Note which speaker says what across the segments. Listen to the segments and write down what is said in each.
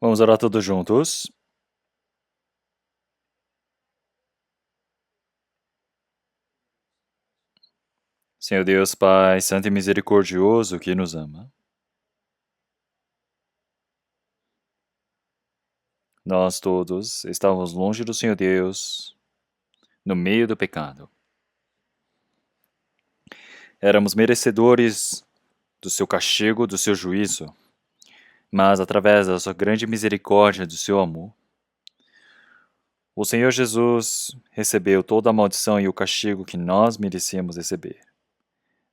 Speaker 1: Vamos orar todos juntos. Senhor Deus, Pai, Santo e Misericordioso, que nos ama. Nós todos estávamos longe do Senhor Deus, no meio do pecado. Éramos merecedores do seu castigo, do seu juízo, mas através da sua grande misericórdia, do seu amor, o Senhor Jesus recebeu toda a maldição e o castigo que nós merecíamos receber.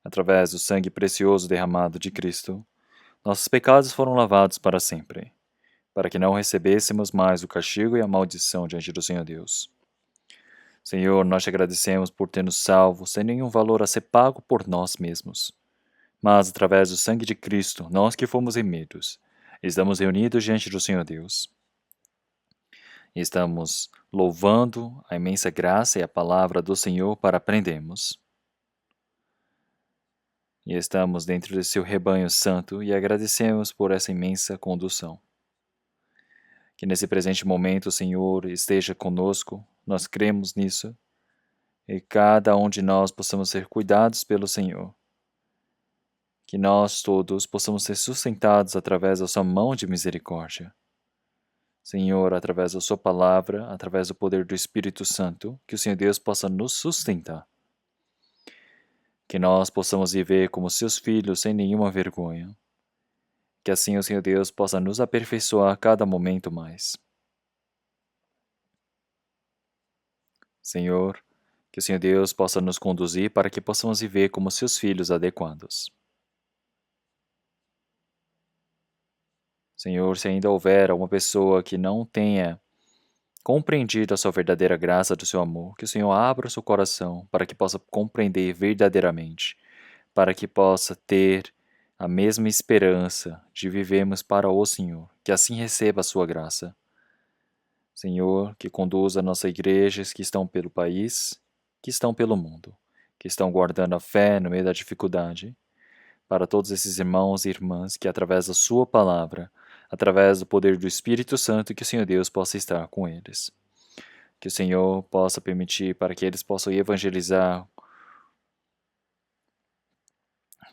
Speaker 1: Através do sangue precioso derramado de Cristo, nossos pecados foram lavados para sempre, para que não recebêssemos mais o castigo e a maldição diante do Senhor Deus. Senhor, nós te agradecemos por ter nos salvo sem nenhum valor a ser pago por nós mesmos. Mas, através do sangue de Cristo, nós que fomos remidos, estamos reunidos diante do Senhor Deus. Estamos louvando a imensa graça e a palavra do Senhor para aprendermos. E estamos dentro de seu rebanho santo e agradecemos por essa imensa condução. Que nesse presente momento o Senhor esteja conosco, nós cremos nisso, e cada um de nós possamos ser cuidados pelo Senhor. Que nós todos possamos ser sustentados através da sua mão de misericórdia. Senhor, através da sua palavra, através do poder do Espírito Santo, que o Senhor Deus possa nos sustentar. Que nós possamos viver como seus filhos sem nenhuma vergonha. Que assim o Senhor Deus possa nos aperfeiçoar a cada momento mais. Senhor, que o Senhor Deus possa nos conduzir para que possamos viver como seus filhos adequados. Senhor, se ainda houver alguma pessoa que não tenha compreendido a sua verdadeira graça do seu amor, que o Senhor abra o seu coração para que possa compreender verdadeiramente, para que possa ter a mesma esperança de vivermos para o Senhor, que assim receba a sua graça. Senhor, que conduza nossas igrejas que estão pelo país, que estão pelo mundo, que estão guardando a fé no meio da dificuldade, para todos esses irmãos e irmãs que, através da sua palavra, através do poder do Espírito Santo, que o Senhor Deus possa estar com eles. Que o Senhor possa permitir para que eles possam evangelizar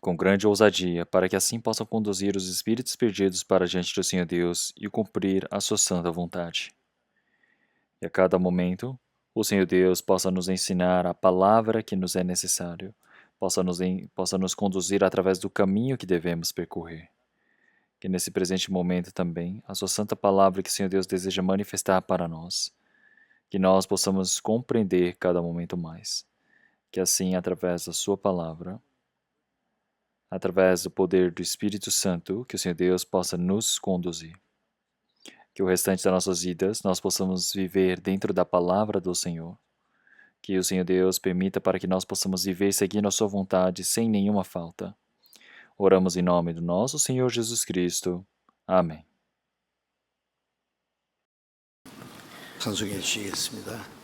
Speaker 1: com grande ousadia, para que assim possam conduzir os espíritos perdidos para diante do Senhor Deus e cumprir a sua santa vontade. E a cada momento, o Senhor Deus possa nos ensinar a palavra que nos é necessário, possa nos conduzir através do caminho que devemos percorrer. Que nesse presente momento também, a sua santa palavra que o Senhor Deus deseja manifestar para nós, que nós possamos compreender cada momento mais. Que assim, através da sua palavra, através do poder do Espírito Santo, que o Senhor Deus possa nos conduzir. Que o restante das nossas vidas nós possamos viver dentro da palavra do Senhor. Que o Senhor Deus permita para que nós possamos viver seguindo a sua vontade sem nenhuma falta. Oramos em nome do nosso Senhor Jesus Cristo. Amém.
Speaker 2: 찬송해 주시겠습니다.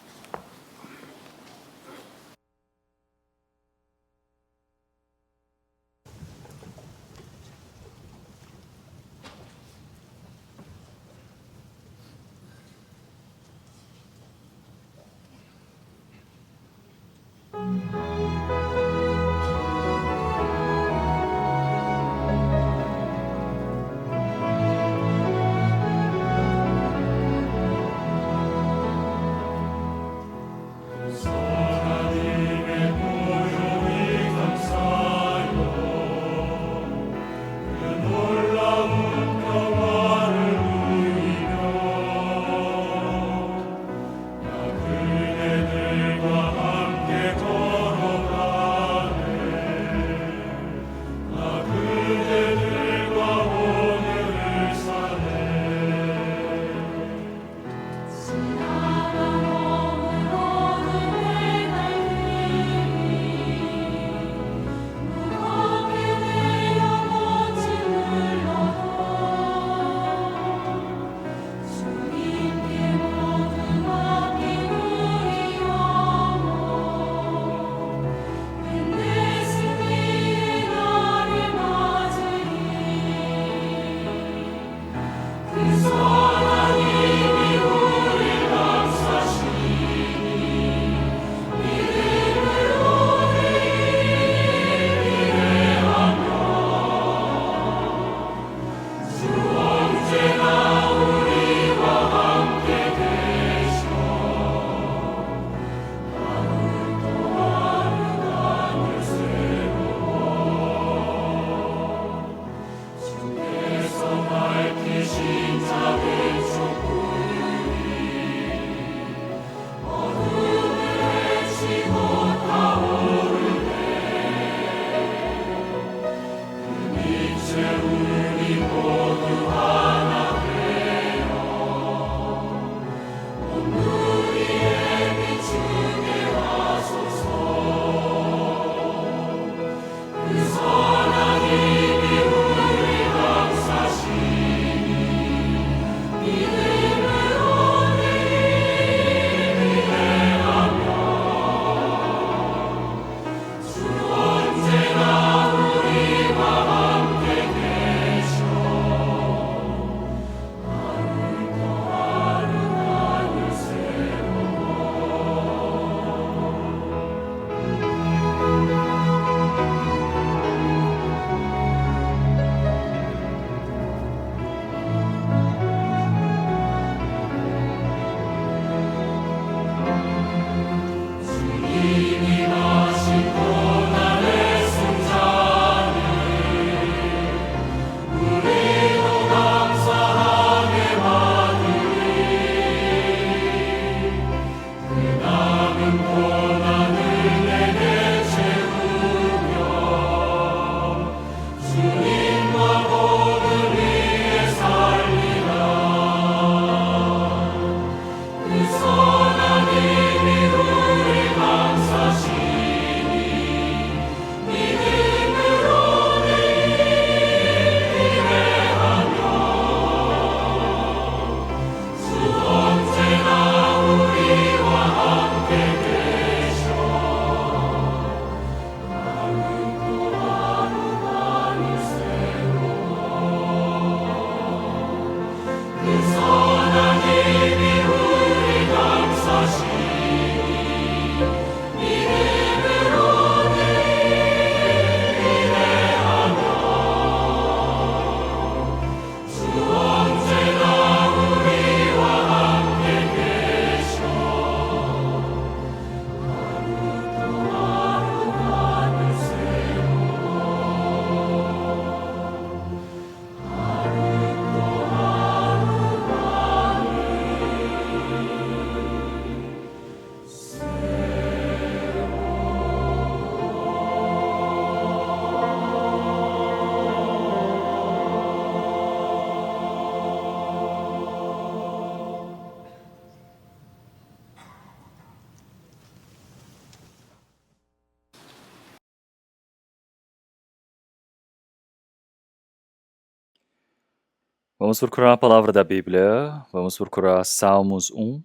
Speaker 1: Vamos procurar a palavra da Bíblia. Vamos procurar Salmos 1,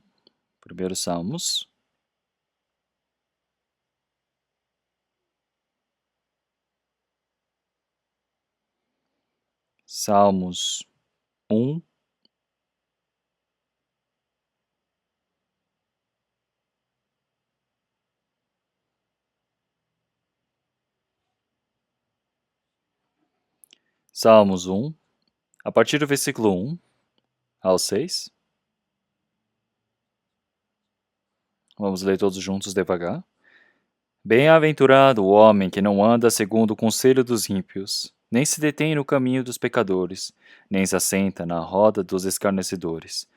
Speaker 1: primeiro Salmos. Salmos 1. Salmos 1, a partir do versículo 1 ao 6. Vamos ler todos juntos devagar. Bem-aventurado o homem que não anda segundo o conselho dos ímpios, nem se detém no caminho dos pecadores, nem se assenta na roda dos escarnecedores.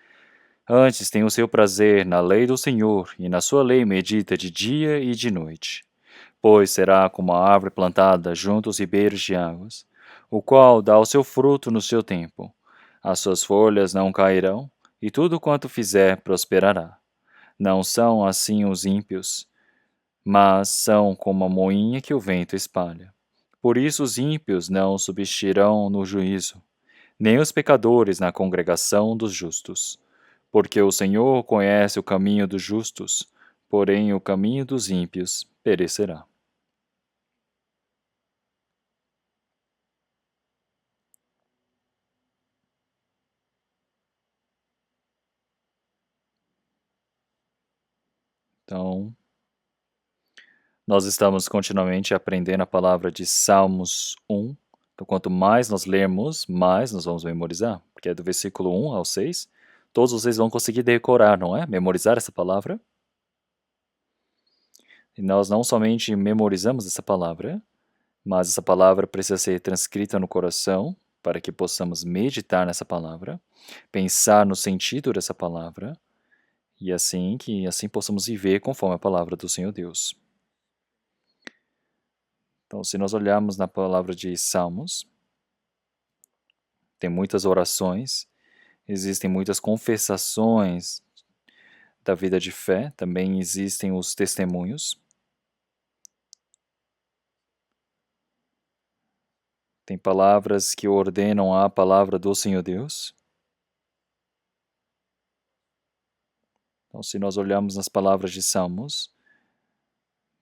Speaker 1: Antes tem o seu prazer na lei do Senhor, e na sua lei medita de dia e de noite. Pois será como a árvore plantada junto aos ribeiros de águas, o qual dá o seu fruto no seu tempo. As suas folhas não cairão, e tudo quanto fizer prosperará. Não são assim os ímpios, mas são como a moinha que o vento espalha. Por isso os ímpios não subsistirão no juízo, nem os pecadores na congregação dos justos. Porque o Senhor conhece o caminho dos justos, porém o caminho dos ímpios perecerá. Então, nós estamos continuamente aprendendo a palavra de Salmos 1. Então, quanto mais nós lermos, mais nós vamos memorizar. Porque é do versículo 1 ao 6. Todos vocês vão conseguir decorar, não é? Memorizar essa palavra. E nós não somente memorizamos essa palavra, mas essa palavra precisa ser transcrita no coração para que possamos meditar nessa palavra, pensar no sentido dessa palavra, e assim possamos viver conforme a palavra do Senhor Deus. Então, se nós olharmos na palavra de Salmos, tem muitas orações, existem muitas confessações da vida de fé, também existem os testemunhos. Tem palavras que ordenam a palavra do Senhor Deus. Então, se nós olharmos nas palavras de Salmos,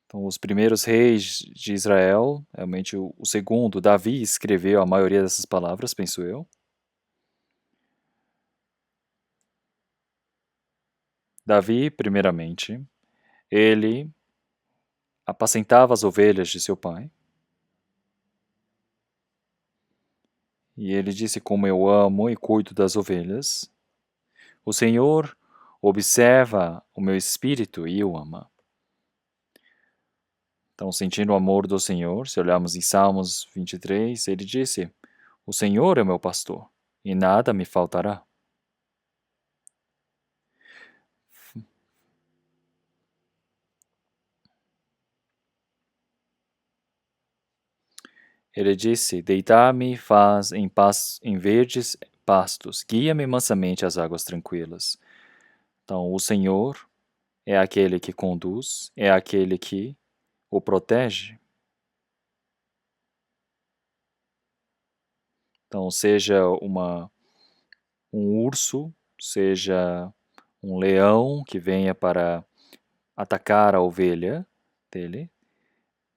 Speaker 1: então, os primeiros reis de Israel, realmente o segundo, Davi, escreveu a maioria dessas palavras, penso eu. Davi, primeiramente, ele apacentava as ovelhas de seu pai. E ele disse: como eu amo e cuido das ovelhas, o Senhor observa o meu espírito e o ama. Então, sentindo o amor do Senhor, se olharmos em Salmos 23, ele disse: O Senhor é meu pastor, e nada me faltará. Ele disse: Deitar-me faz em paz em verdes pastos, guia-me mansamente às águas tranquilas. Então, o Senhor é aquele que conduz, é aquele que o protege. Então, seja um urso, seja um leão que venha para atacar a ovelha dele.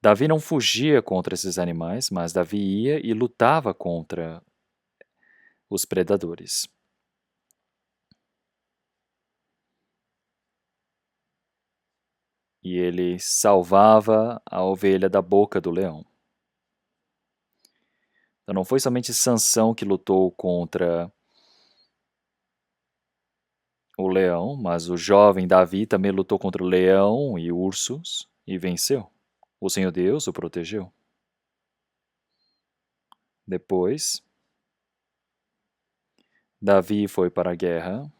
Speaker 1: Davi não fugia contra esses animais, mas Davi ia e lutava contra os predadores. E ele salvava a ovelha da boca do leão. Então não foi somente Sansão que lutou contra o leão, mas o jovem Davi também lutou contra o leão e ursos e venceu. O Senhor Deus o protegeu. Depois, Davi foi para a guerra.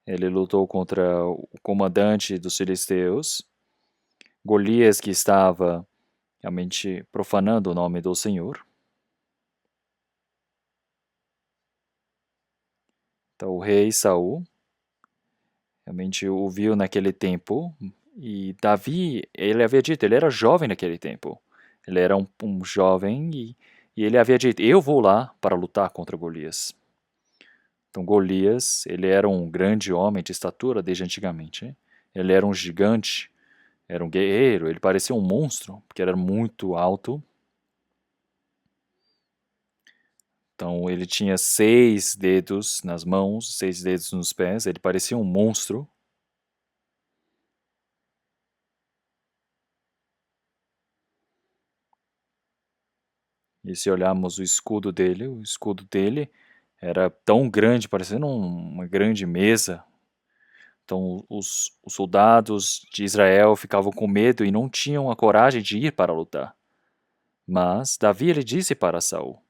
Speaker 1: Ele lutou contra o comandante dos filisteus, Golias, que estava realmente profanando o nome do Senhor. Então o rei Saul realmente o viu naquele tempo, e Davi, ele havia dito, ele era jovem naquele tempo. Ele era um jovem e ele havia dito, eu vou lá para lutar contra Golias. Então Golias, ele era um grande homem de estatura desde antigamente. Ele era um gigante, era um guerreiro, ele parecia um monstro, porque era muito alto. Então ele tinha 6 dedos nas mãos, 6 dedos nos pés, ele parecia um monstro. E se olharmos o escudo dele era tão grande, parecendo uma grande mesa. Então os soldados de Israel ficavam com medo e não tinham a coragem de ir para lutar. Mas Davi ele disse para Saul,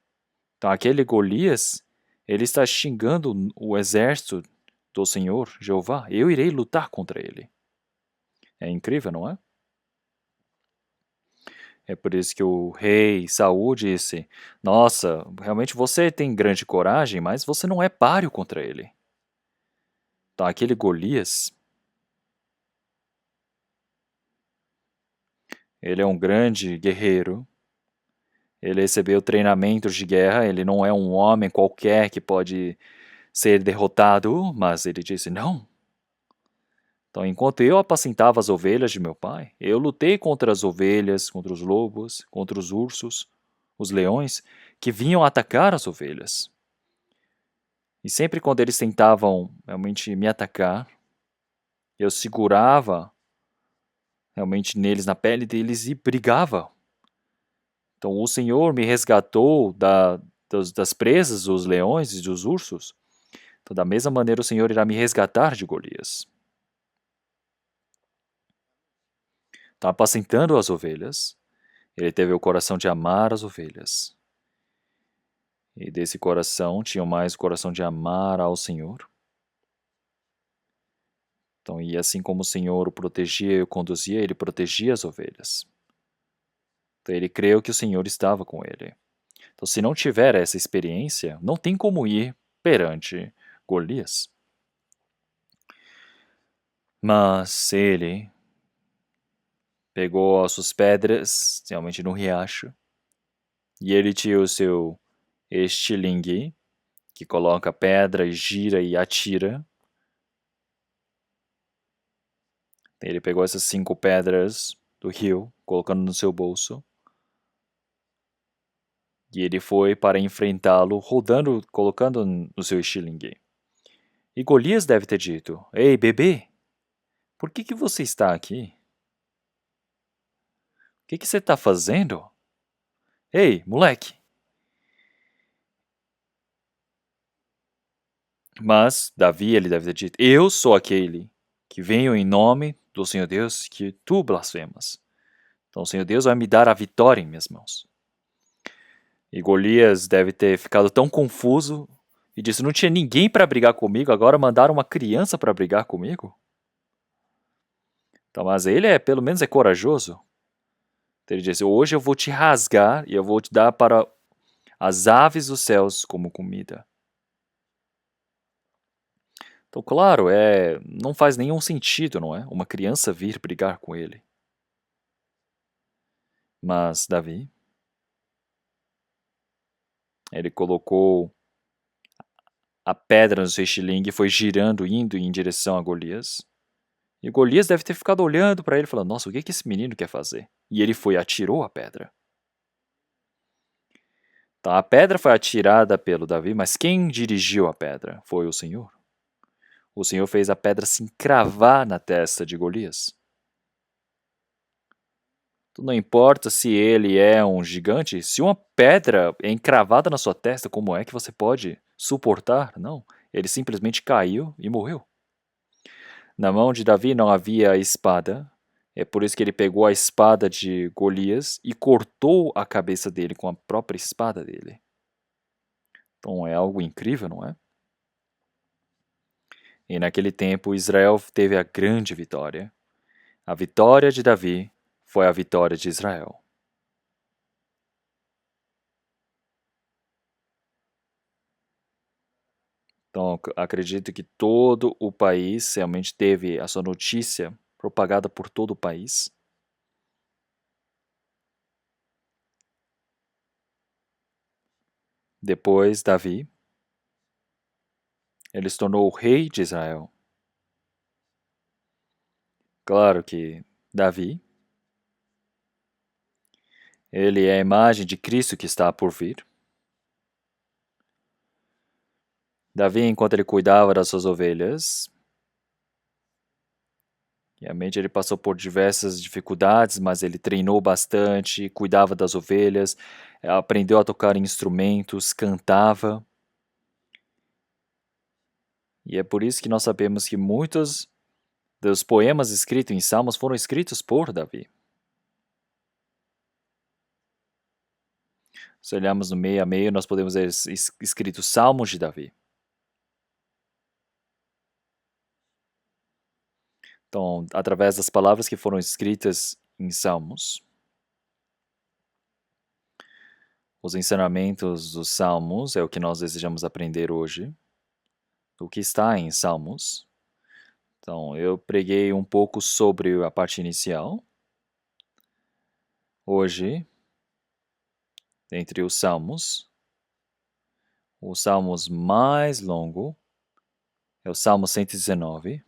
Speaker 1: então aquele Golias, ele está xingando o exército do Senhor, Jeová, eu irei lutar contra ele. É incrível, não é? É por isso que o rei Saul disse, nossa, realmente você tem grande coragem, mas você não é páreo contra ele. Então aquele Golias, ele é um grande guerreiro, ele recebeu treinamentos de guerra, ele não é um homem qualquer que pode ser derrotado, mas ele disse, não. Então, enquanto eu apacentava as ovelhas de meu pai, eu lutei contra as ovelhas, contra os lobos, contra os ursos, os leões, que vinham atacar as ovelhas. E sempre quando eles tentavam realmente me atacar, eu segurava realmente neles, na pele deles e brigava. Então o Senhor me resgatou das presas dos leões e dos ursos. Então da mesma maneira o Senhor irá me resgatar de Golias. Então apacentando as ovelhas, ele teve o coração de amar as ovelhas. E desse coração tinha mais o coração de amar ao Senhor. Então, e assim como o Senhor o protegia e o conduzia, ele protegia as ovelhas. Então ele creu que o Senhor estava com ele. Então, se não tiver essa experiência, não tem como ir perante Golias. Mas ele pegou as suas pedras, realmente no riacho, e ele tinha o seu estilingue, que coloca pedra e gira e atira. Ele pegou essas 5 pedras do rio, colocando no seu bolso. E ele foi para enfrentá-lo, rodando, colocando no seu estilingue. E Golias deve ter dito, ei, bebê, por que você está aqui? O que você está fazendo? Ei, moleque! Mas Davi, ele deve ter dito, eu sou aquele que venho em nome do Senhor Deus que tu blasfemas. Então o Senhor Deus vai me dar a vitória em minhas mãos. E Golias deve ter ficado tão confuso e disse: não tinha ninguém para brigar comigo, agora mandaram uma criança para brigar comigo? Então, mas ele pelo menos é corajoso. Então, ele disse: hoje eu vou te rasgar e eu vou te dar para as aves dos céus como comida. Então, claro, não faz nenhum sentido, não é? Uma criança vir brigar com ele. Mas Davi, ele colocou a pedra no seu estilingue e foi girando, indo em direção a Golias. E Golias deve ter ficado olhando para ele, falando: nossa, o que esse menino quer fazer? E ele foi e atirou a pedra. Então, a pedra foi atirada pelo Davi, mas quem dirigiu a pedra foi o Senhor. O Senhor fez a pedra se encravar na testa de Golias. Então, não importa se ele é um gigante, se uma pedra é encravada na sua testa, como é que você pode suportar? Não, ele simplesmente caiu e morreu. Na mão de Davi não havia espada, é por isso que ele pegou a espada de Golias e cortou a cabeça dele com a própria espada dele. Então é algo incrível, não é? E naquele tempo Israel teve a grande vitória. A vitória de Davi foi a vitória de Israel. Então acredito que todo o país realmente teve a sua notícia propagada por todo o país. Depois Davi, ele se tornou o rei de Israel. Claro que Davi, ele é a imagem de Cristo que está por vir. Davi, enquanto ele cuidava das suas ovelhas, realmente ele passou por diversas dificuldades, mas ele treinou bastante, cuidava das ovelhas, aprendeu a tocar instrumentos, cantava. E é por isso que nós sabemos que muitos dos poemas escritos em Salmos foram escritos por Davi. Se olharmos no meio a meio, nós podemos ver escritos Salmos de Davi. Então, através das palavras que foram escritas em Salmos, os ensinamentos dos Salmos é o que nós desejamos aprender hoje, o que está em Salmos. Então, eu preguei um pouco sobre a parte inicial. Hoje, entre os Salmos mais longo é o Salmo 119.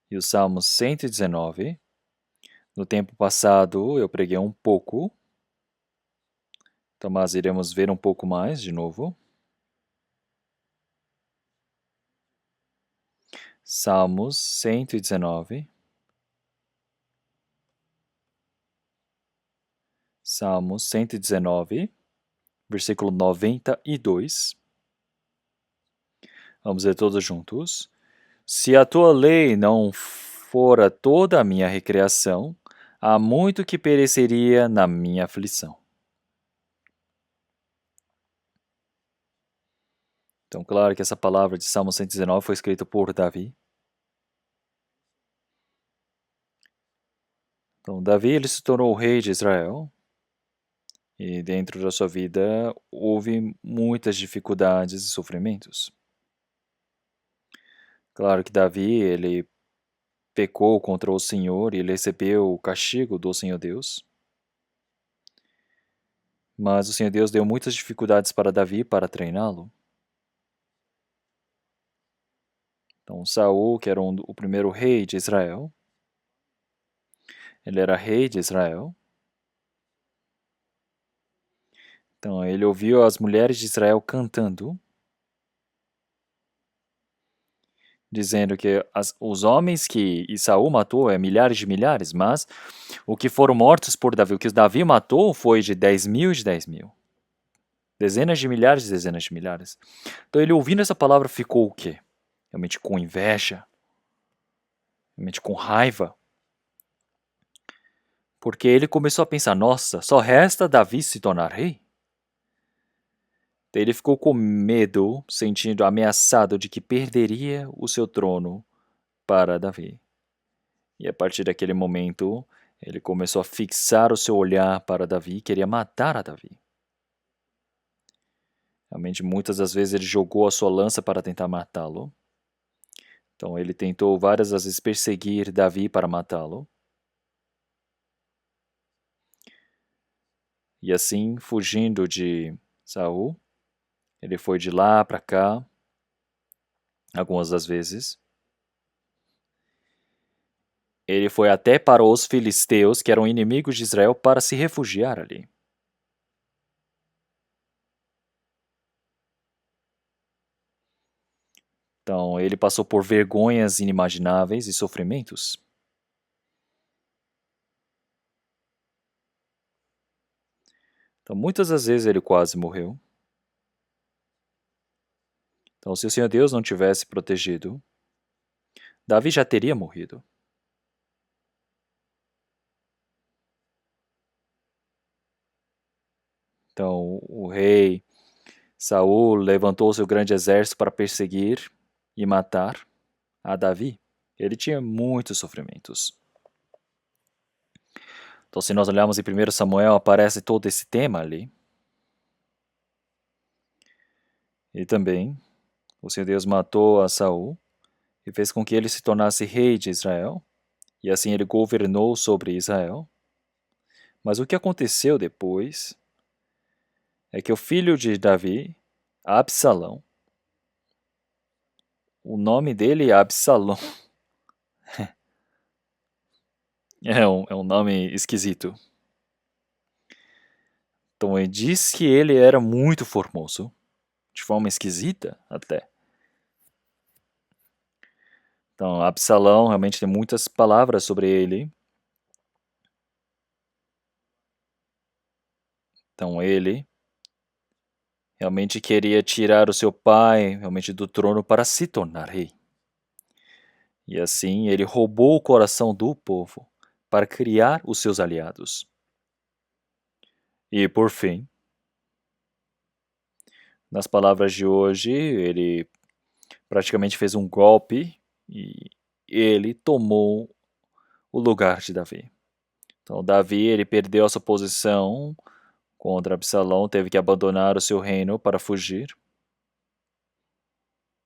Speaker 1: E o Salmo 119, no tempo passado eu preguei um pouco, então nós iremos ver um pouco mais de novo. Salmos 119. Salmos 119, versículo 92. Vamos ler todos juntos. Se a tua lei não fora toda a minha recreação, há muito que pereceria na minha aflição. Então, claro que essa palavra de Salmo 119 foi escrita por Davi. Então, Davi ele se tornou o rei de Israel. E dentro da sua vida houve muitas dificuldades e sofrimentos. Claro que Davi, ele pecou contra o Senhor e ele recebeu o castigo do Senhor Deus. Mas o Senhor Deus deu muitas dificuldades para Davi para treiná-lo. Então, Saul, que era o primeiro rei de Israel, ele era rei de Israel. Então, ele ouviu as mulheres de Israel cantando, dizendo que os homens que Saul matou milhares de milhares, mas o que foram mortos por Davi, o que Davi matou foi de 10.000 de 10.000. Dezenas de milhares e dezenas de milhares. Então, ele ouvindo essa palavra ficou o quê? Realmente com inveja, realmente com raiva. Porque ele começou a pensar, nossa, só resta Davi se tornar rei? Daí ele ficou com medo, sentindo ameaçado de que perderia o seu trono para Davi. E a partir daquele momento, ele começou a fixar o seu olhar para Davi e queria matar a Davi. Realmente, muitas das vezes ele jogou a sua lança para tentar matá-lo. Então ele tentou várias vezes perseguir Davi para matá-lo. E assim, fugindo de Saul, ele foi de lá para cá, algumas das vezes. Ele foi até para os filisteus, que eram inimigos de Israel, para se refugiar ali. Então, ele passou por vergonhas inimagináveis e sofrimentos. Então, muitas das vezes ele quase morreu. Então, se o Senhor Deus não tivesse protegido, Davi já teria morrido. Então, o rei Saul levantou seu grande exército para perseguir e matar a Davi. Ele tinha muitos sofrimentos. Então, se nós olharmos em 1 Samuel, aparece todo esse tema ali. E também, o Senhor Deus matou a Saul e fez com que ele se tornasse rei de Israel, e assim ele governou sobre Israel. Mas o que aconteceu depois é que o filho de Davi, Absalão, o nome dele é Absalom, é um nome esquisito. Então ele diz que ele era muito formoso, de forma esquisita até. Então Absalão realmente tem muitas palavras sobre ele. Então ele realmente queria tirar o seu pai realmente do trono para se tornar rei. E assim ele roubou o coração do povo para criar os seus aliados. E por fim, nas palavras de hoje, ele praticamente fez um golpe e ele tomou o lugar de Davi. Então Davi ele perdeu a sua posição contra Absalão, teve que abandonar o seu reino para fugir.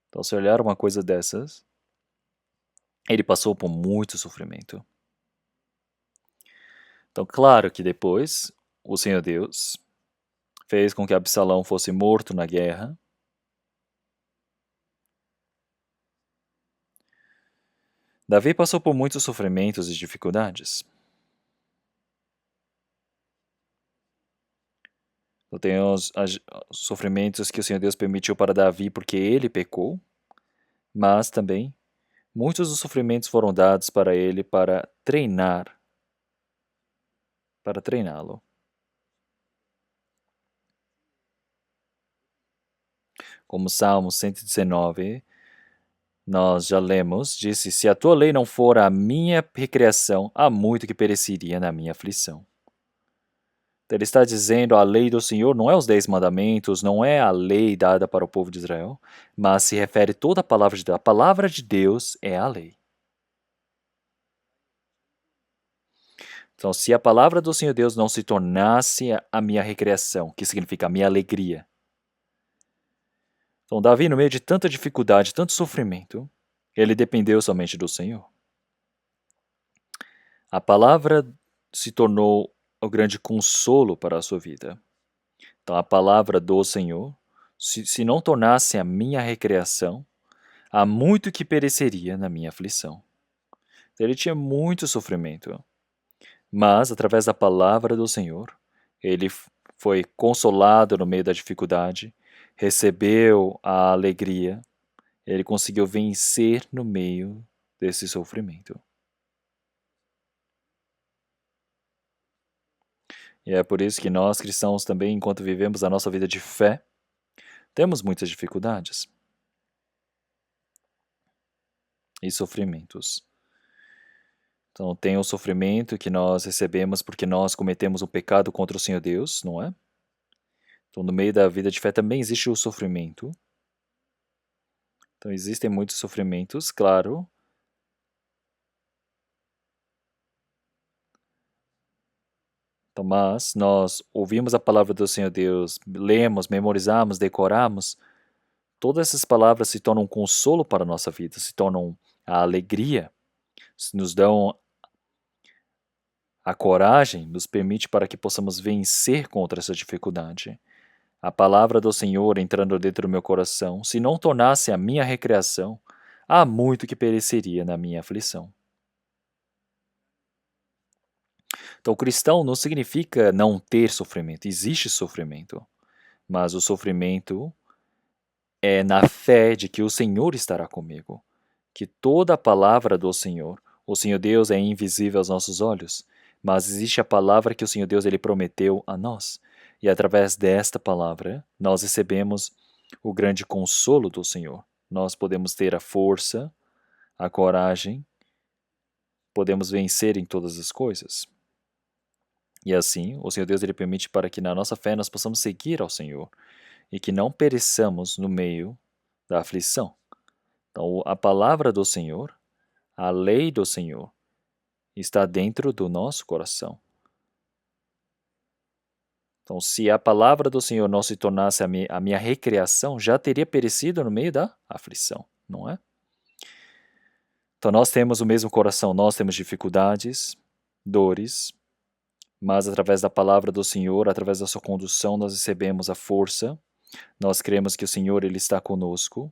Speaker 1: Então se olhar uma coisa dessas, ele passou por muito sofrimento. Então claro que depois o Senhor Deus fez com que Absalão fosse morto na guerra. Davi passou por muitos sofrimentos e dificuldades. Então, tem os sofrimentos que o Senhor Deus permitiu para Davi porque ele pecou, mas também muitos dos sofrimentos foram dados para ele para treiná-lo. Como Salmo 119, nós já lemos, disse, se a tua lei não for a minha recreação, há muito que pereceria na minha aflição. Então, ele está dizendo a lei do Senhor não é os 10 mandamentos, não é a lei dada para o povo de Israel, mas se refere toda a palavra de Deus. A palavra de Deus é a lei. Então, se a palavra do Senhor Deus não se tornasse a minha recreação, que significa a minha alegria. Então, Davi, no meio de tanta dificuldade, tanto sofrimento, ele dependeu somente do Senhor. A palavra se tornou o grande consolo para a sua vida. Então, a palavra do Senhor, se não tornasse a minha recreação, há muito que pereceria na minha aflição. Então, ele tinha muito sofrimento. Mas, através da palavra do Senhor, ele foi consolado no meio da dificuldade, recebeu a alegria, ele conseguiu vencer no meio desse sofrimento. E é por isso que nós, cristãos, também, enquanto vivemos a nossa vida de fé, temos muitas dificuldades e sofrimentos. Então, tem o sofrimento que nós recebemos porque nós cometemos um pecado contra o Senhor Deus, não é? Então, no meio da vida de fé também existe o sofrimento. Então, existem muitos sofrimentos, claro. Então, mas nós ouvimos a palavra do Senhor Deus, lemos, memorizamos, decoramos. Todas essas palavras se tornam um consolo para a nossa vida, se tornam a alegria, nos dão a coragem, nos permite para que possamos vencer contra essa dificuldade. A palavra do Senhor entrando dentro do meu coração, se não tornasse a minha recreação, há muito que pereceria na minha aflição. Então, cristão não significa não ter sofrimento, existe sofrimento, mas o sofrimento é na fé de que o Senhor estará comigo, que toda a palavra do Senhor, o Senhor Deus é invisível aos nossos olhos, mas existe a palavra que o Senhor Deus ele prometeu a nós, e através desta palavra nós recebemos o grande consolo do Senhor. Nós podemos ter a força, a coragem, podemos vencer em todas as coisas. E assim, o Senhor Deus ele permite para que na nossa fé nós possamos seguir ao Senhor e que não pereçamos no meio da aflição. Então, a palavra do Senhor, a lei do Senhor, está dentro do nosso coração. Então, se a palavra do Senhor não se tornasse a minha recreação, já teria perecido no meio da aflição, não é? Então, nós temos o mesmo coração, nós temos dificuldades, dores, mas através da palavra do Senhor, através da sua condução, nós recebemos a força, nós cremos que o Senhor ele está conosco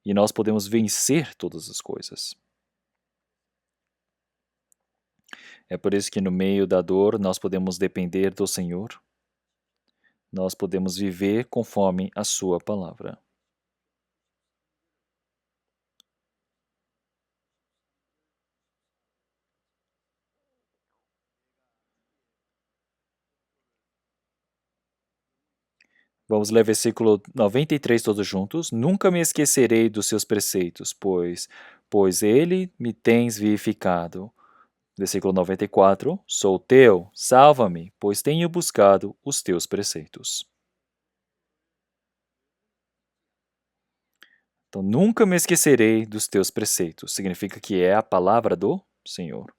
Speaker 1: e nós podemos vencer todas as coisas. É por isso que no meio da dor nós podemos depender do Senhor, nós podemos viver conforme a sua palavra. Vamos ler versículo 93 todos juntos. Nunca me esquecerei dos seus preceitos, pois ele me tens vivificado. Versículo 94. Sou teu, salva-me, pois tenho buscado os teus preceitos. Então, nunca me esquecerei dos teus preceitos. Significa que é a palavra do Senhor.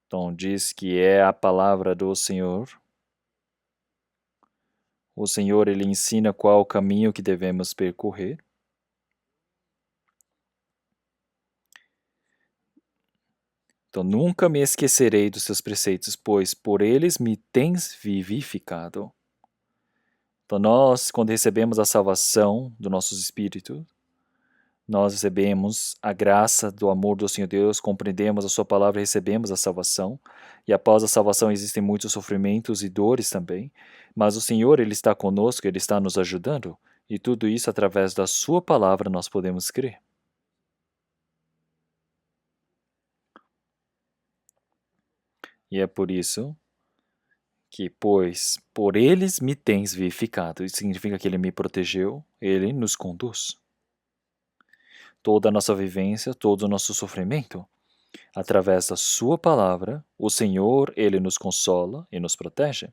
Speaker 1: Então, diz que é a palavra do Senhor. O Senhor, ele ensina qual o caminho que devemos percorrer. Então, nunca me esquecerei dos seus preceitos, pois por eles me tens vivificado. Então, nós, quando recebemos a salvação do nosso espírito, nós recebemos a graça do amor do Senhor Deus, compreendemos a sua palavra e recebemos a salvação. E após a salvação existem muitos sofrimentos e dores também, mas o Senhor, ele está conosco, ele está nos ajudando, e tudo isso através da sua palavra nós podemos crer. E é por isso que, pois, por eles me tens vivificado. Isso significa que ele me protegeu, ele nos conduz. Toda a nossa vivência, todo o nosso sofrimento, através da sua palavra, o Senhor, ele nos consola e nos protege.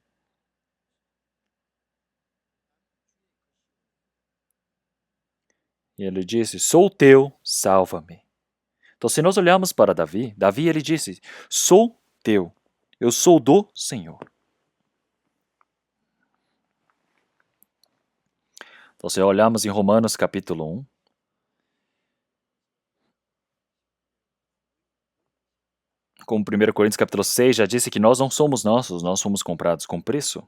Speaker 1: E ele disse, sou teu, salva-me. Então, se nós olharmos para Davi, ele disse, sou teu, eu sou do Senhor. Então, se olharmos em Romanos capítulo 1, como 1 Coríntios capítulo 6 já disse que nós não somos nossos, nós fomos comprados com preço.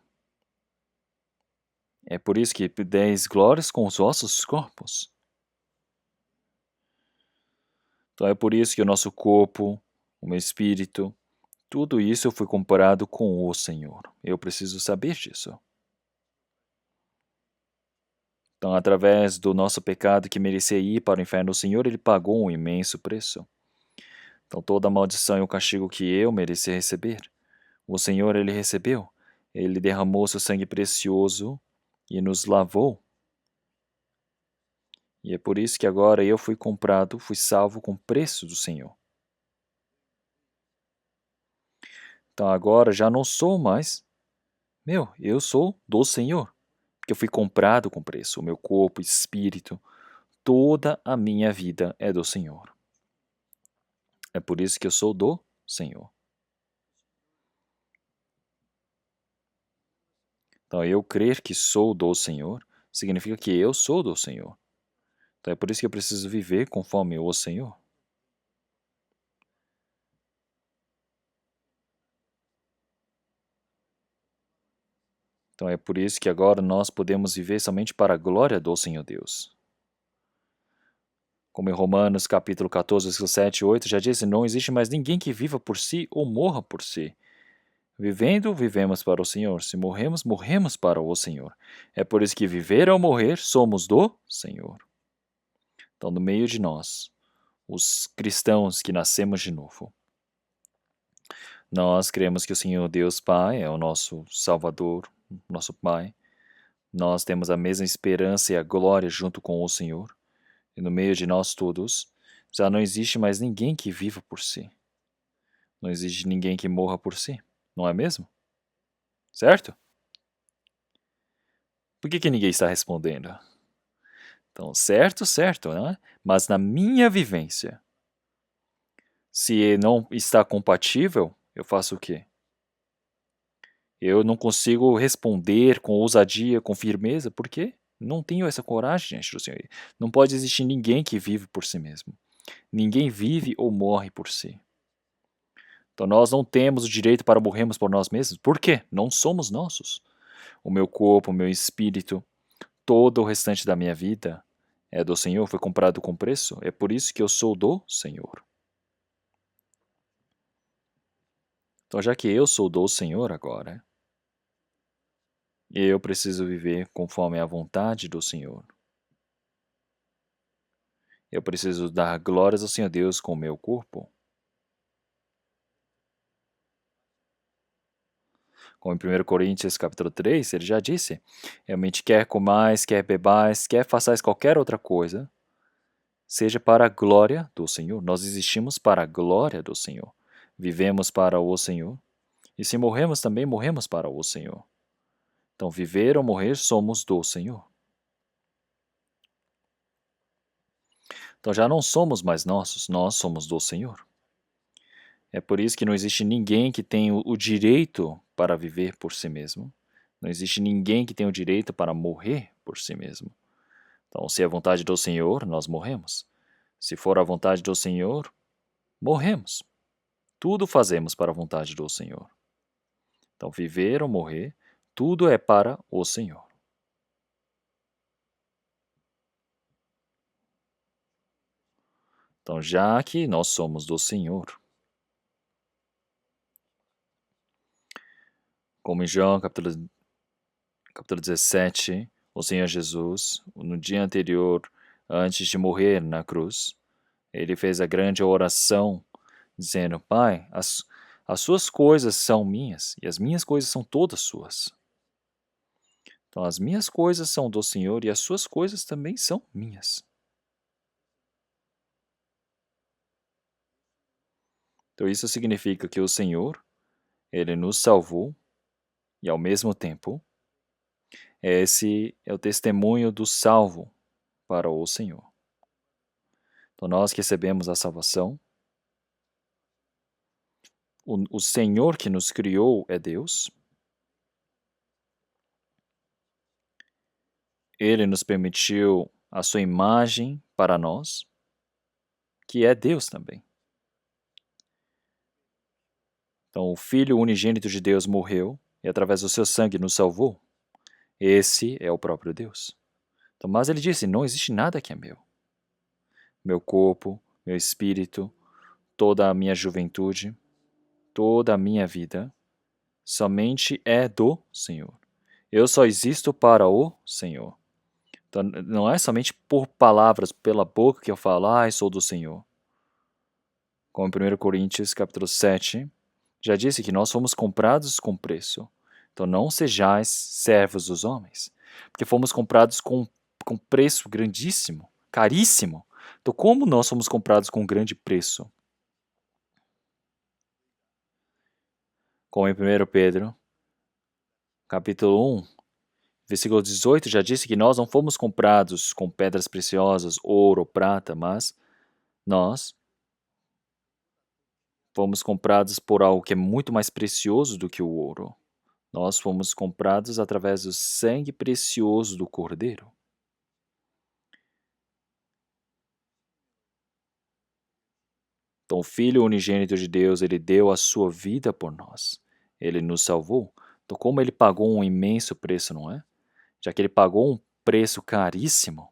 Speaker 1: É por isso que deis glórias com os vossos corpos. Então é por isso que o nosso corpo, o meu espírito, tudo isso foi comparado com o Senhor. Eu preciso saber disso. Então, através do nosso pecado que merecia ir para o inferno, o Senhor ele pagou um imenso preço. Então, toda a maldição e o castigo que eu merecia receber, o Senhor ele recebeu. Ele derramou seu sangue precioso e nos lavou. E é por isso que agora eu fui comprado, fui salvo com o preço do Senhor. Então agora já não sou mais meu, eu sou do Senhor, porque eu fui comprado com preço. O meu corpo, espírito, toda a minha vida é do Senhor. É por isso que eu sou do Senhor. Então, eu crer que sou do Senhor significa que eu sou do Senhor. Então, é por isso que eu preciso viver conforme o Senhor. Então, é por isso que agora nós podemos viver somente para a glória do Senhor Deus. Como em Romanos capítulo 14, versículo 7 e 8 já disse, não existe mais ninguém que viva por si ou morra por si. Vivendo, vivemos para o Senhor. Se morremos, morremos para o Senhor. É por isso que viver ou morrer, somos do Senhor. Então, no meio de nós, os cristãos que nascemos de novo, nós cremos que o Senhor Deus Pai é o nosso Salvador, nosso Pai. Nós temos a mesma esperança e a glória junto com o Senhor. E no meio de nós todos, já não existe mais ninguém que viva por si. Não existe ninguém que morra por si. Não é mesmo? Certo? Por que ninguém está respondendo? Então, certo, né? Mas na minha vivência, se não está compatível, eu faço o quê? Eu não consigo responder com ousadia, com firmeza, por quê? Não tenho essa coragem diante do Senhor. Não pode existir ninguém que vive por si mesmo. Ninguém vive ou morre por si. Então nós não temos o direito para morrermos por nós mesmos. Por quê? Não somos nossos. O meu corpo, o meu espírito, todo o restante da minha vida é do Senhor, foi comprado com preço. É por isso que eu sou do Senhor. Então já que eu sou do Senhor agora, eu preciso viver conforme a vontade do Senhor. Eu preciso dar glórias ao Senhor Deus com o meu corpo. Como em 1 Coríntios capítulo 3, ele já disse, realmente quer comais, quer bebais, quer façais qualquer outra coisa, seja para a glória do Senhor. Nós existimos para a glória do Senhor. Vivemos para o Senhor. E se morremos também, morremos para o Senhor. Então, viver ou morrer, somos do Senhor. Então, já não somos mais nossos, nós somos do Senhor. É por isso que não existe ninguém que tenha o direito para viver por si mesmo. Não existe ninguém que tenha o direito para morrer por si mesmo. Então, se é a vontade do Senhor, nós morremos. Se for a vontade do Senhor, morremos. Tudo fazemos para a vontade do Senhor. Então, viver ou morrer, tudo é para o Senhor. Então, já que nós somos do Senhor, como em João capítulo 17, o Senhor Jesus, no dia anterior, antes de morrer na cruz, ele fez a grande oração, dizendo, Pai, as suas coisas são minhas, e as minhas coisas são todas suas. Então, as minhas coisas são do Senhor, e as suas coisas também são minhas. Então, isso significa que o Senhor, ele nos salvou, e ao mesmo tempo, esse é o testemunho do salvo para o Senhor. Então, nós que recebemos a salvação, o Senhor que nos criou é Deus. Ele nos permitiu a sua imagem para nós, que é Deus também. Então, o Filho unigênito de Deus morreu e através do seu sangue nos salvou. Esse é o próprio Deus. Então, mas ele disse, não existe nada que é meu. Meu corpo, meu espírito, toda a minha juventude, toda a minha vida, somente é do Senhor. Eu só existo para o Senhor. Então, não é somente por palavras, pela boca que eu falo, sou do Senhor. Como em 1 Coríntios capítulo 7, já disse que nós fomos comprados com preço. Então não sejais servos dos homens, porque fomos comprados com preço grandíssimo, caríssimo. Então como nós fomos comprados com grande preço? Como em 1 Pedro, capítulo 1, versículo 18, já disse que nós não fomos comprados com pedras preciosas, ouro, prata, mas nós fomos comprados por algo que é muito mais precioso do que o ouro. Nós fomos comprados através do sangue precioso do Cordeiro. Então, o Filho unigênito de Deus, ele deu a sua vida por nós. Ele nos salvou. Então, como ele pagou um imenso preço, não é? Já que ele pagou um preço caríssimo,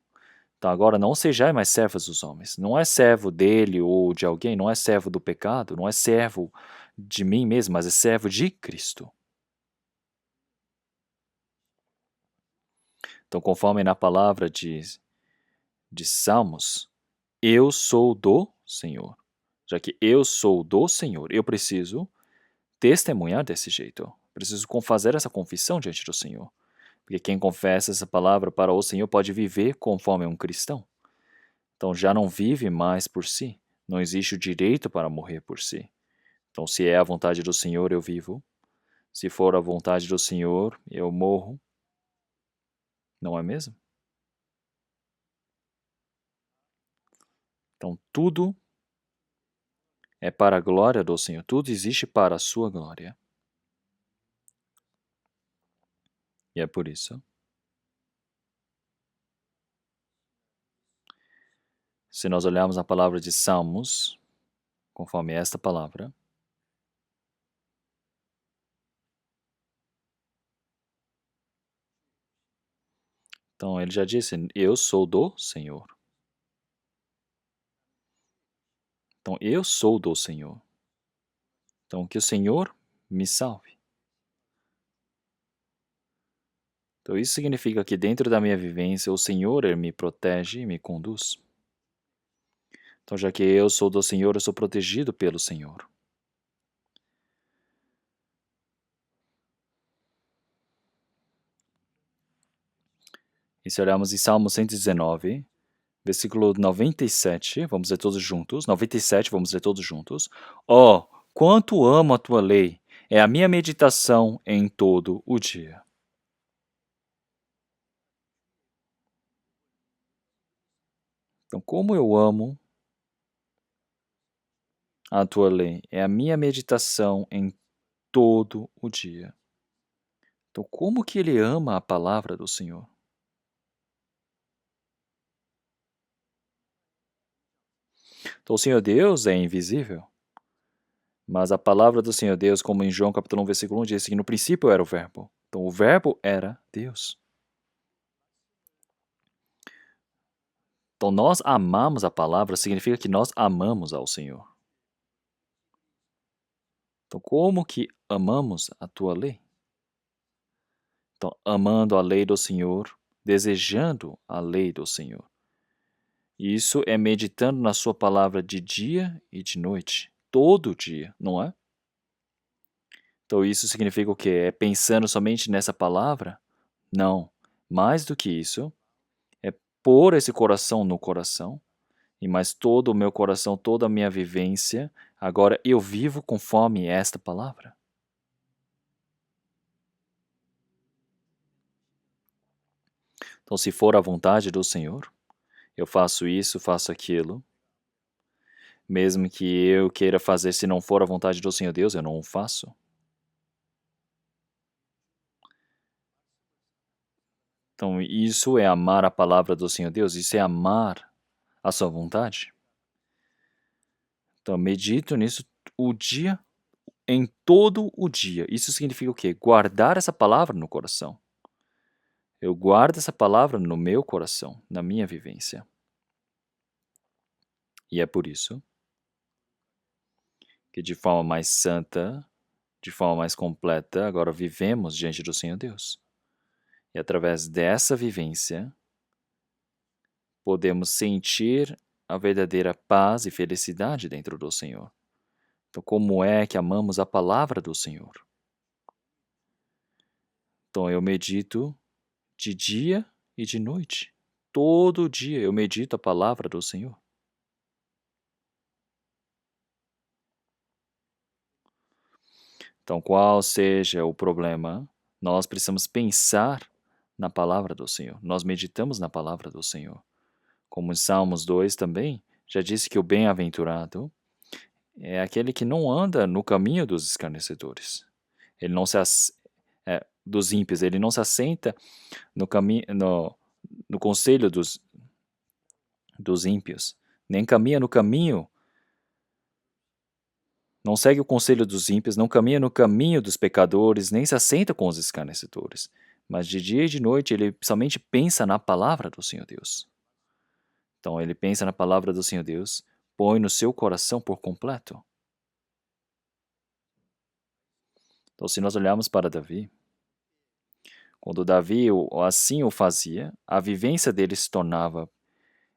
Speaker 1: então agora não sejais mais servos dos homens. Não é servo dele ou de alguém, não é servo do pecado, não é servo de mim mesmo, mas é servo de Cristo. Então, conforme na palavra de Salmos, eu sou do Senhor. Já que eu sou do Senhor, eu preciso testemunhar desse jeito. Preciso fazer essa confissão diante do Senhor. Porque quem confessa essa palavra para o Senhor pode viver conforme um cristão. Então já não vive mais por si. Não existe o direito para morrer por si. Então, se é a vontade do Senhor, eu vivo. Se for a vontade do Senhor, eu morro. Não é mesmo? Então, tudo é para a glória do Senhor. Tudo existe para a sua glória. E é por isso. Se nós olharmos a palavra de Salmos, conforme esta palavra, então ele já disse, eu sou do Senhor. Então eu sou do Senhor. Então que o Senhor me salve. Então isso significa que dentro da minha vivência, o Senhor ele me protege e me conduz. Então já que eu sou do Senhor, eu sou protegido pelo Senhor. E se olharmos em Salmo 119, versículo 97, vamos ler todos juntos. 97, vamos ler todos juntos. Oh, quanto amo a tua lei! É a minha meditação em todo o dia. Então, como eu amo a tua lei, é a minha meditação em todo o dia. Então, como que ele ama a palavra do Senhor? Então, o Senhor Deus é invisível, mas a palavra do Senhor Deus, como em João capítulo 1, versículo 1, diz que no princípio era o verbo. Então, o verbo era Deus. Então, nós amamos a palavra, significa que nós amamos ao Senhor. Então, como que amamos a tua lei? Então, amando a lei do Senhor, desejando a lei do Senhor. Isso é meditando na sua palavra de dia e de noite, todo dia, não é? Então, isso significa o quê? É pensando somente nessa palavra? Não. Mais do que isso, é pôr esse coração no coração, e mais todo o meu coração, toda a minha vivência, agora eu vivo conforme esta palavra. Então, se for a vontade do Senhor, eu faço isso, faço aquilo. Mesmo que eu queira fazer, se não for a vontade do Senhor Deus, eu não o faço. Então, isso é amar a palavra do Senhor Deus, isso é amar a sua vontade. Então, medito nisso o dia, em todo o dia. Isso significa o quê? Guardar essa palavra no coração. Eu guardo essa palavra no meu coração, na minha vivência. E é por isso que de forma mais santa, de forma mais completa, agora vivemos diante do Senhor Deus. E através dessa vivência, podemos sentir a verdadeira paz e felicidade dentro do Senhor. Então, como é que amamos a palavra do Senhor? Então, eu medito de dia e de noite. Todo dia eu medito a palavra do Senhor. Então, qual seja o problema, nós precisamos pensar na palavra do Senhor. Nós meditamos na palavra do Senhor. Como em Salmos 2 também, já disse que o bem-aventurado é aquele que não anda no caminho dos escarnecedores. Ele não se dos ímpios, ele não se assenta no caminho no conselho dos ímpios, nem caminha no caminho, não segue o conselho dos ímpios, não caminha no caminho dos pecadores, nem se assenta com os escarnecedores. Mas de dia e de noite ele somente pensa na palavra do Senhor Deus. Então ele pensa na palavra do Senhor Deus, põe no seu coração por completo. Então, se nós olharmos para Davi, quando Davi assim o fazia, a vivência dele se tornava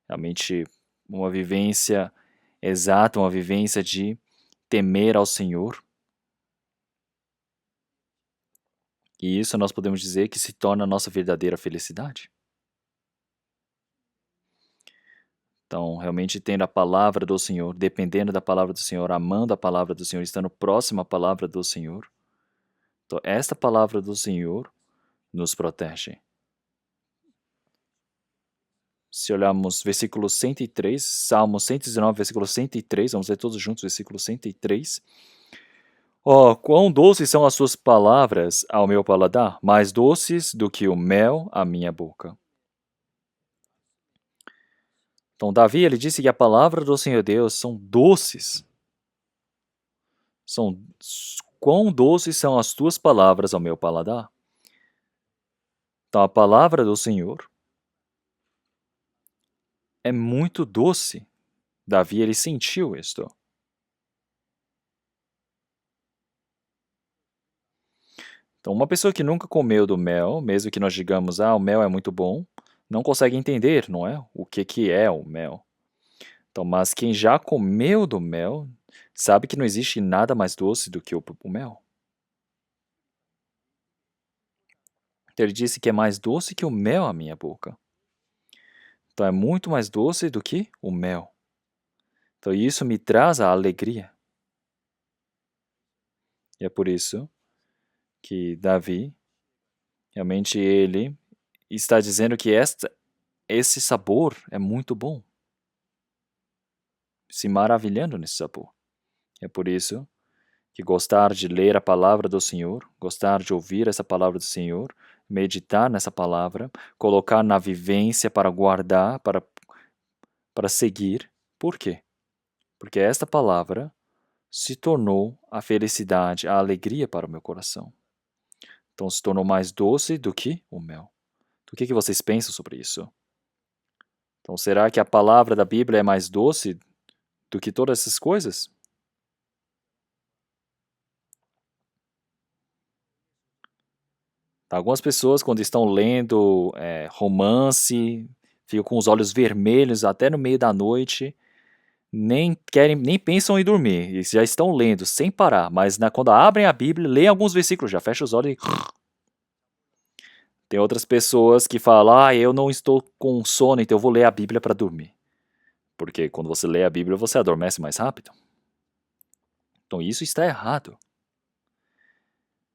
Speaker 1: realmente uma vivência exata, uma vivência de temer ao Senhor. E isso nós podemos dizer que se torna a nossa verdadeira felicidade. Então, realmente tendo a palavra do Senhor, dependendo da palavra do Senhor, amando a palavra do Senhor, estando próximo à palavra do Senhor. Então, esta palavra do Senhor nos protege. Se olharmos versículo 103, Salmo 119, versículo 103, vamos ler todos juntos, versículo 103. Oh, quão doces são as suas palavras ao meu paladar, mais doces do que o mel à minha boca. Então, Davi, ele disse que a palavra do Senhor Deus são doces. Quão doces são as tuas palavras ao meu paladar. Então, a palavra do Senhor é muito doce. Davi, ele sentiu isto. Então, uma pessoa que nunca comeu do mel, mesmo que nós digamos, o mel é muito bom, não consegue entender, não é? O que é o mel. Então, mas quem já comeu do mel, sabe que não existe nada mais doce do que o mel. Então, ele disse que é mais doce que o mel à minha boca. Então, é muito mais doce do que o mel. Então, isso me traz a alegria. E é por isso que Davi, realmente ele está dizendo que esse sabor é muito bom. Se maravilhando nesse sabor. É por isso que gostar de ler a palavra do Senhor, gostar de ouvir essa palavra do Senhor, meditar nessa palavra, colocar na vivência para guardar, para seguir. Por quê? Porque esta palavra se tornou a felicidade, a alegria para o meu coração. Então se tornou mais doce do que o mel. O que vocês pensam sobre isso? Então será que a palavra da Bíblia é mais doce do que todas essas coisas? Algumas pessoas, quando estão lendo romance, ficam com os olhos vermelhos até no meio da noite, nem pensam em dormir, e já estão lendo sem parar, mas quando abrem a Bíblia, leem alguns versículos, já fecham os olhos e... Tem outras pessoas que falam, eu não estou com sono, então eu vou ler a Bíblia para dormir. Porque quando você lê a Bíblia, você adormece mais rápido. Então isso está errado.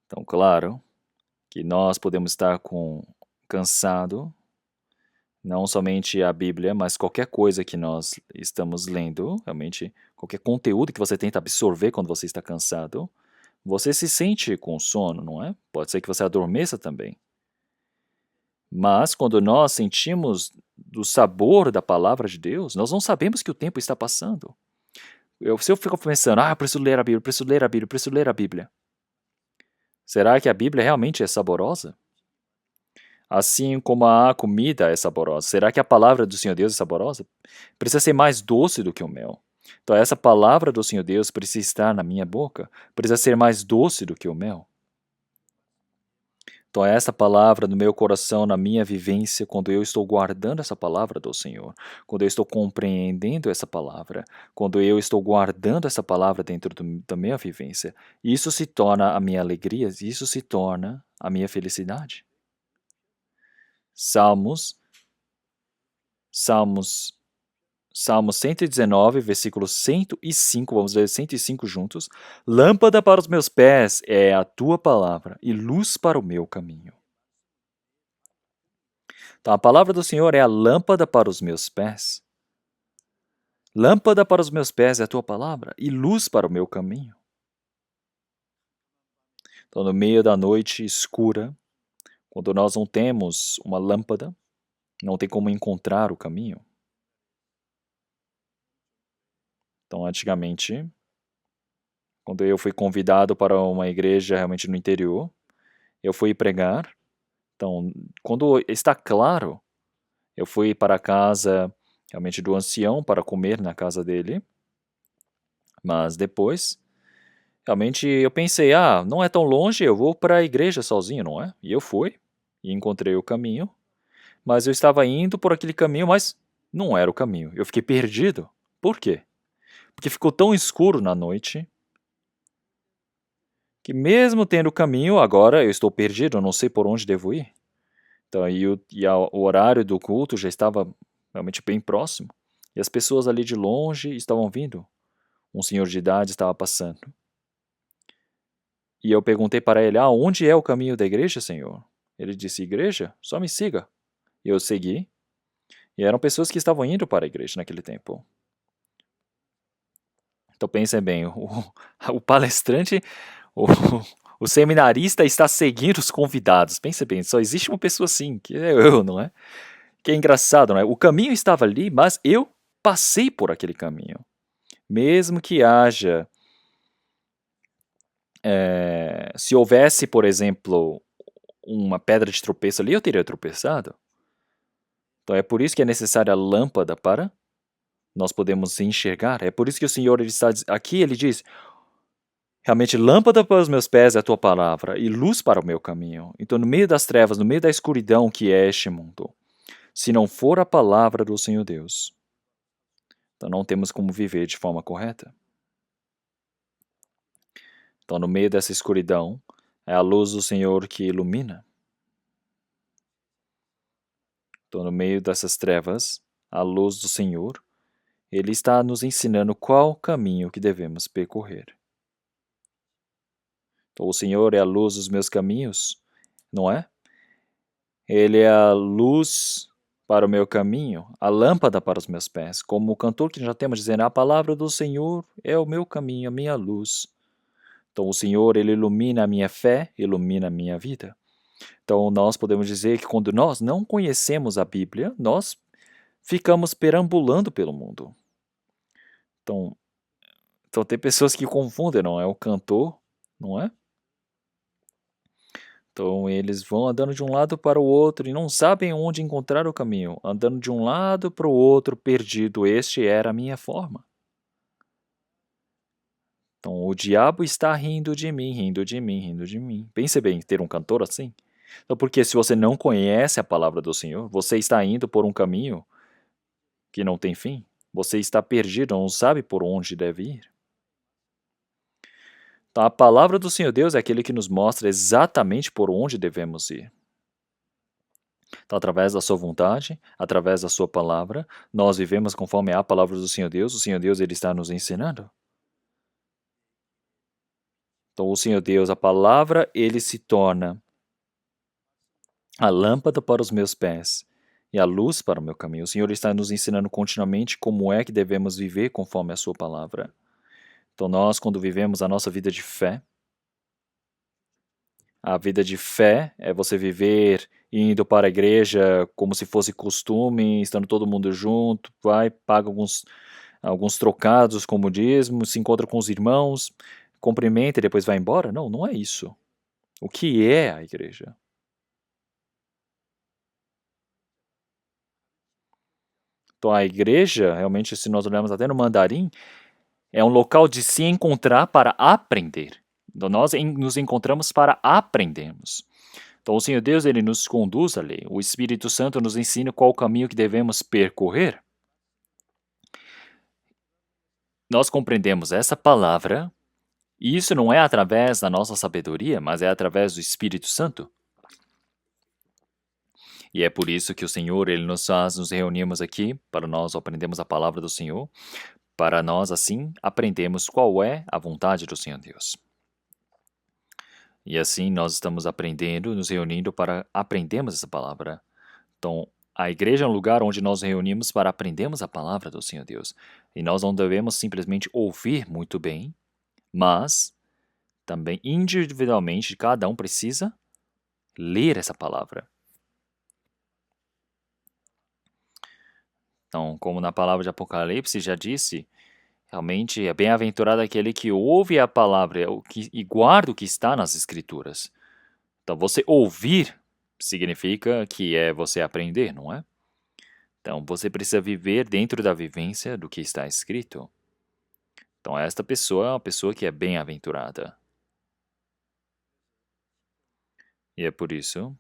Speaker 1: Então, claro que nós podemos estar cansado, não somente a Bíblia, mas qualquer coisa que nós estamos lendo, realmente qualquer conteúdo que você tenta absorver quando você está cansado, você se sente com sono, não é? Pode ser que você adormeça também. Mas quando nós sentimos do sabor da palavra de Deus, nós não sabemos que o tempo está passando. Se eu fico pensando, eu preciso ler a Bíblia, preciso ler a Bíblia, preciso ler a Bíblia. Será que a Bíblia realmente é saborosa? Assim como a comida é saborosa. Será que a palavra do Senhor Deus é saborosa? Precisa ser mais doce do que o mel. Então essa palavra do Senhor Deus precisa estar na minha boca. Precisa ser mais doce do que o mel. Então essa palavra no meu coração, na minha vivência, quando eu estou guardando essa palavra do Senhor, quando eu estou compreendendo essa palavra, quando eu estou guardando essa palavra dentro da minha vivência, isso se torna a minha alegria, isso se torna a minha felicidade. Salmos Salmo 119, versículo 105, vamos ler 105 juntos. Lâmpada para os meus pés é a tua palavra e luz para o meu caminho. Então, a palavra do Senhor é a lâmpada para os meus pés. Lâmpada para os meus pés é a tua palavra e luz para o meu caminho. Então, no meio da noite escura, quando nós não temos uma lâmpada, não tem como encontrar o caminho. Então, antigamente, quando eu fui convidado para uma igreja realmente no interior, eu fui pregar. Então, quando está claro, eu fui para a casa realmente do ancião para comer na casa dele. Mas depois, realmente eu pensei, não é tão longe, eu vou para a igreja sozinho, não é? E eu fui e encontrei o caminho, mas eu estava indo por aquele caminho, mas não era o caminho. Eu fiquei perdido. Por quê? Porque ficou tão escuro na noite que mesmo tendo o caminho, agora eu estou perdido, eu não sei por onde devo ir. Então, o horário do culto já estava realmente bem próximo. E as pessoas ali de longe estavam vindo. Um senhor de idade estava passando. E eu perguntei para ele, onde é o caminho da igreja, Senhor? Ele disse, igreja? Só me siga. E eu segui. E eram pessoas que estavam indo para a igreja naquele tempo. Então pensem bem, o palestrante, o, o seminarista está seguindo os convidados. Pensem bem, só existe uma pessoa assim, que é eu, não é? Que é engraçado, não é? O caminho estava ali, mas eu passei por aquele caminho. Mesmo que haja... se houvesse, por exemplo, uma pedra de tropeço ali, eu teria tropeçado. Então é por isso que é necessária a lâmpada para nós podemos enxergar. É por isso que o Senhor ele está aqui, ele diz, realmente lâmpada para os meus pés é a tua palavra e luz para o meu caminho. Então no meio das trevas, no meio da escuridão que é este mundo, se não for a palavra do Senhor Deus, então não temos como viver de forma correta. Então no meio dessa escuridão, é a luz do Senhor que ilumina. Então no meio dessas trevas, a luz do Senhor, Ele está nos ensinando qual caminho que devemos percorrer. Então, o Senhor é a luz dos meus caminhos, não é? Ele é a luz para o meu caminho, a lâmpada para os meus pés. Como o cantor que já temos dizendo, a palavra do Senhor é o meu caminho, a minha luz. Então, o Senhor, Ele ilumina a minha fé, ilumina a minha vida. Então, nós podemos dizer que quando nós não conhecemos a Bíblia, nós ficamos perambulando pelo mundo. Então tem pessoas que confundem, não é? O cantor, não é? Então eles vão andando de um lado para o outro e não sabem onde encontrar o caminho, andando de um lado para o outro perdido. Este era a minha forma. Então o diabo está rindo de mim, rindo de mim, rindo de mim. Pense bem, ter um cantor assim. Então, porque se você não conhece a palavra do Senhor, você está indo por um caminho que não tem fim. Você está perdido, não sabe por onde deve ir. Então, a palavra do Senhor Deus é aquele que nos mostra exatamente por onde devemos ir. Então, através da sua vontade, através da sua palavra, nós vivemos conforme a palavra do Senhor Deus. O Senhor Deus ele está nos ensinando. Então, o Senhor Deus, a palavra, ele se torna a lâmpada para os meus pés e a luz para o meu caminho. O Senhor está nos ensinando continuamente como é que devemos viver conforme a sua palavra. Então, nós, quando vivemos a nossa vida de fé, a vida de fé é você viver indo para a igreja como se fosse costume, estando todo mundo junto, vai, paga alguns trocados, como dízimo, se encontra com os irmãos, cumprimenta e depois vai embora? Não, não é isso. O que é a igreja? Então a igreja, realmente, se nós olharmos até no mandarim, é um local de se encontrar para aprender. Então nós nos encontramos para aprendermos. Então o Senhor Deus ele nos conduz ali. O Espírito Santo nos ensina qual o caminho que devemos percorrer. Nós compreendemos essa palavra, e isso não é através da nossa sabedoria, mas é através do Espírito Santo. E é por isso que o Senhor, Ele nos faz nos reunirmos aqui, para nós aprendermos a palavra do Senhor, para nós, assim, aprendemos qual é a vontade do Senhor Deus. E assim nós estamos aprendendo, nos reunindo para aprendermos essa palavra. Então, a igreja é um lugar onde nós reunimos para aprendermos a palavra do Senhor Deus. E nós não devemos simplesmente ouvir muito bem, mas também individualmente cada um precisa ler essa palavra. Então, como na palavra de Apocalipse já disse, realmente é bem-aventurado aquele que ouve a palavra e guarda o que está nas Escrituras. Então, você ouvir significa que é você aprender, não é? Então, você precisa viver dentro da vivência do que está escrito. Então, esta pessoa é uma pessoa que é bem-aventurada. E é por isso.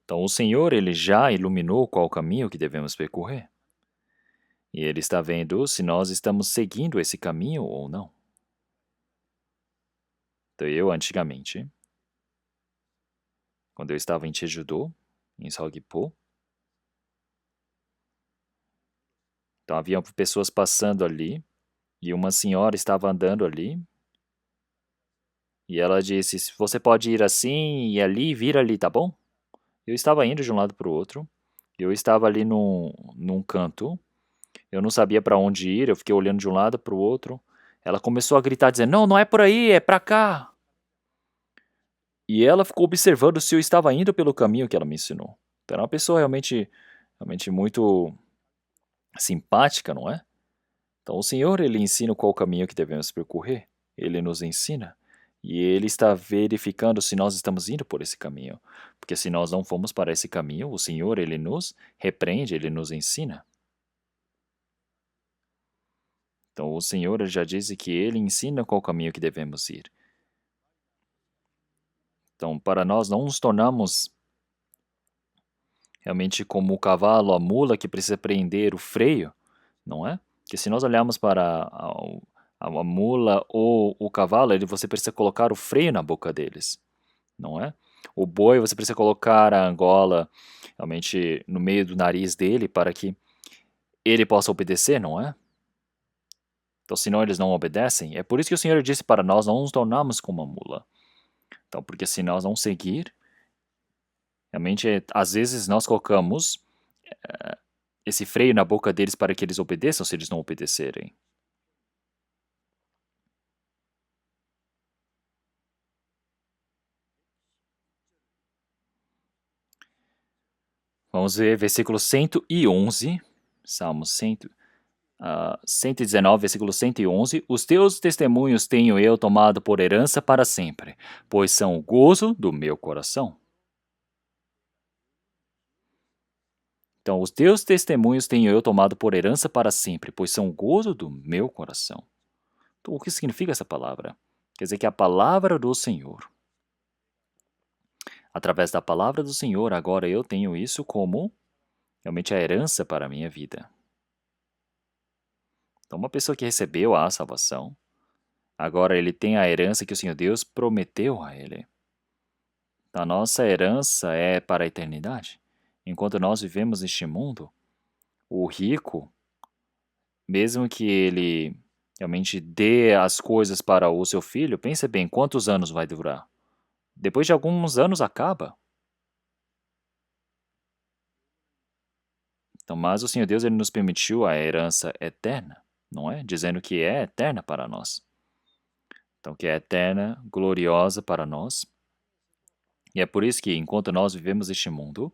Speaker 1: Então, o Senhor, Ele já iluminou qual caminho que devemos percorrer. E Ele está vendo se nós estamos seguindo esse caminho ou não. Então, eu, antigamente, quando eu estava em Jeju-do, em Seogwipo, então havia pessoas passando ali, e uma senhora estava andando ali, e ela disse, você pode ir assim e ali, vir ali, tá bom? Eu estava indo de um lado para o outro, eu estava ali num canto, eu não sabia para onde ir, eu fiquei olhando de um lado para o outro, ela começou a gritar, dizendo, não, não é por aí, é para cá. E ela ficou observando se eu estava indo pelo caminho que ela me ensinou. Então, era uma pessoa realmente muito simpática, não é? Então, o Senhor, Ele ensina qual caminho que devemos percorrer. Ele nos ensina. E Ele está verificando se nós estamos indo por esse caminho. Porque se nós não formos para esse caminho, o Senhor, Ele nos repreende, Ele nos ensina. Então, o Senhor Ele já disse que Ele ensina qual caminho que devemos ir. Então, para nós não nos tornarmos realmente como o cavalo, a mula que precisa prender o freio, não é? Porque se nós olharmos para a mula ou o cavalo, você precisa colocar o freio na boca deles, não é? O boi, você precisa colocar a angola realmente no meio do nariz dele para que ele possa obedecer, não é? Então, senão eles não obedecem. É por isso que o Senhor disse para nós não nos tornarmos como a mula. Então, porque se nós não seguir, realmente, às vezes nós colocamos esse freio na boca deles para que eles obedeçam se eles não obedecerem. Vamos ver versículo 111, Salmo 119, versículo 111. Os teus testemunhos tenho eu tomado por herança para sempre, pois são o gozo do meu coração. Então, os teus testemunhos tenho eu tomado por herança para sempre, pois são o gozo do meu coração. Então, o que significa essa palavra? Quer dizer que a palavra do Senhor, através da palavra do Senhor, agora eu tenho isso como realmente a herança para a minha vida. Então, uma pessoa que recebeu a salvação, agora ele tem a herança que o Senhor Deus prometeu a ele. A nossa herança é para a eternidade. Enquanto nós vivemos neste mundo, o rico, mesmo que ele realmente dê as coisas para o seu filho, pense bem, quantos anos vai durar? Depois de alguns anos acaba. Então, mas o Senhor Deus ele nos permitiu a herança eterna, não é? Dizendo que é eterna para nós. Então, que é eterna, gloriosa para nós. E é por isso que, enquanto nós vivemos este mundo,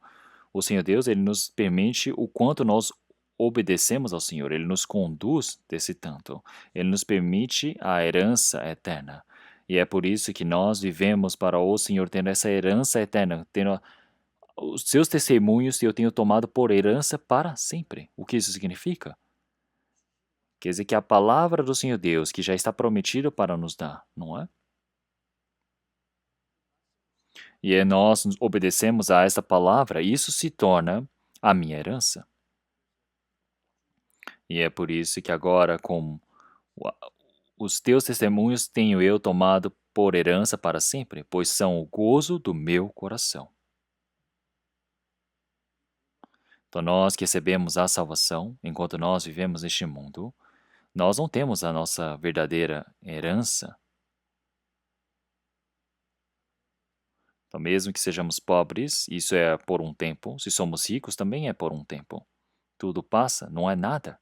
Speaker 1: o Senhor Deus ele nos permite o quanto nós obedecemos ao Senhor. Ele nos conduz desse tanto. Ele nos permite a herança eterna. E é por isso que nós vivemos para o Senhor, tendo essa herança eterna, tendo os seus testemunhos eu tenho tomado por herança para sempre. O que isso significa? Quer dizer que a palavra do Senhor Deus, que já está prometida para nos dar, não é? E nós obedecemos a essa palavra, e isso se torna a minha herança. E é por isso que agora, com os teus testemunhos, tenho eu tomado por herança para sempre, pois são o gozo do meu coração. Então, nós que recebemos a salvação, enquanto nós vivemos neste mundo, nós não temos a nossa verdadeira herança. Então, mesmo que sejamos pobres, isso é por um tempo. Se somos ricos, também é por um tempo. Tudo passa, não é nada.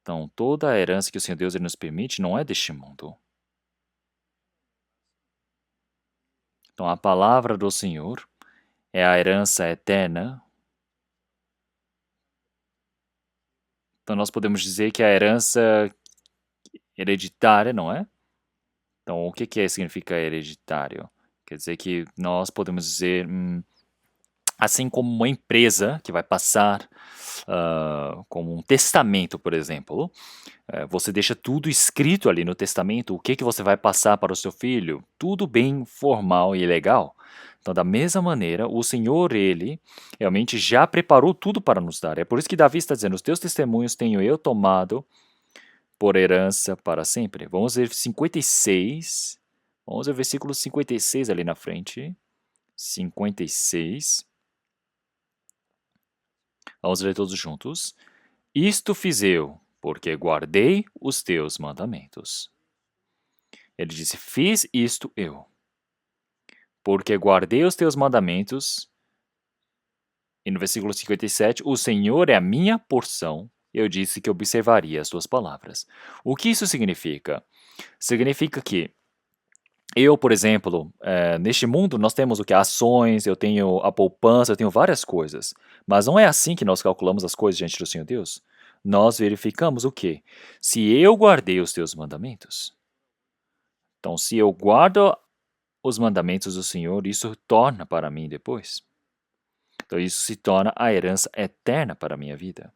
Speaker 1: Então, toda a herança que o Senhor Deus ele nos permite não é deste mundo. Então, a palavra do Senhor é a herança eterna. Então, nós podemos dizer que a herança hereditária, não é? Então, o que significa hereditário? Quer dizer que nós podemos dizer, assim como uma empresa que vai passar como um testamento, por exemplo, você deixa tudo escrito ali no testamento, o que você vai passar para o seu filho, tudo bem formal e legal. Então, da mesma maneira, o Senhor, Ele, realmente já preparou tudo para nos dar. É por isso que Davi está dizendo, os teus testemunhos tenho eu tomado por herança para sempre. Vamos ver 56, vamos ver o versículo 56 ali na frente. 56. Vamos ler todos juntos. Isto fiz eu, porque guardei os teus mandamentos. Ele disse, fiz isto eu, porque guardei os teus mandamentos. E no versículo 57, o Senhor é a minha porção, eu disse que observaria as tuas palavras. O que isso significa? Significa que eu, por exemplo, neste mundo nós temos o que? Ações, eu tenho a poupança, eu tenho várias coisas. Mas não é assim que nós calculamos as coisas diante do Senhor Deus. Nós verificamos o quê? Se eu guardei os teus mandamentos. Então, se eu guardo os mandamentos do Senhor, isso torna para mim depois. Então, isso se torna a herança eterna para a minha vida.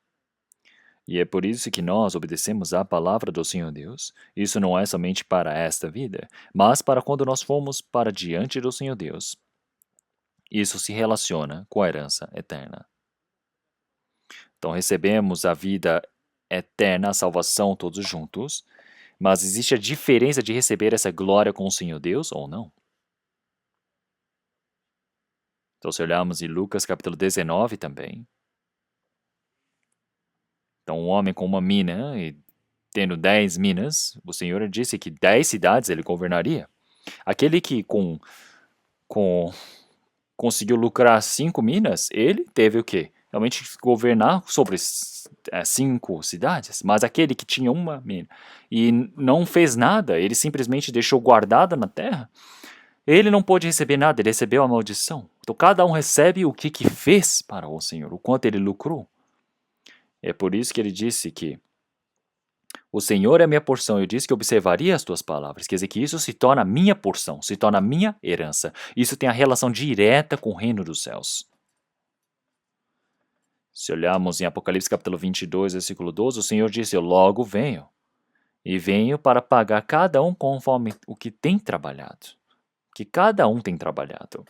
Speaker 1: E é por isso que nós obedecemos à palavra do Senhor Deus. Isso não é somente para esta vida, mas para quando nós formos para diante do Senhor Deus. Isso se relaciona com a herança eterna. Então recebemos a vida eterna, a salvação todos juntos, mas existe a diferença de receber essa glória com o Senhor Deus ou não? Então se olharmos em Lucas capítulo 19 também, então um homem com uma mina e tendo 10 minas, o Senhor disse que 10 cidades ele governaria. Aquele que conseguiu lucrar 5 minas, ele teve o quê? Realmente governar sobre 5 cidades. Mas aquele que tinha uma mina e não fez nada, ele simplesmente deixou guardada na terra, ele não pôde receber nada, ele recebeu a maldição. Então cada um recebe o que fez para o Senhor, o quanto ele lucrou. É por isso que ele disse que o Senhor é a minha porção. Eu disse que observaria as tuas palavras. Quer dizer que isso se torna a minha porção, se torna a minha herança. Isso tem a relação direta com o reino dos céus. Se olharmos em Apocalipse capítulo 22, versículo 12, o Senhor disse, eu logo venho. E venho para pagar cada um conforme o que tem trabalhado. Que cada um tem trabalhado.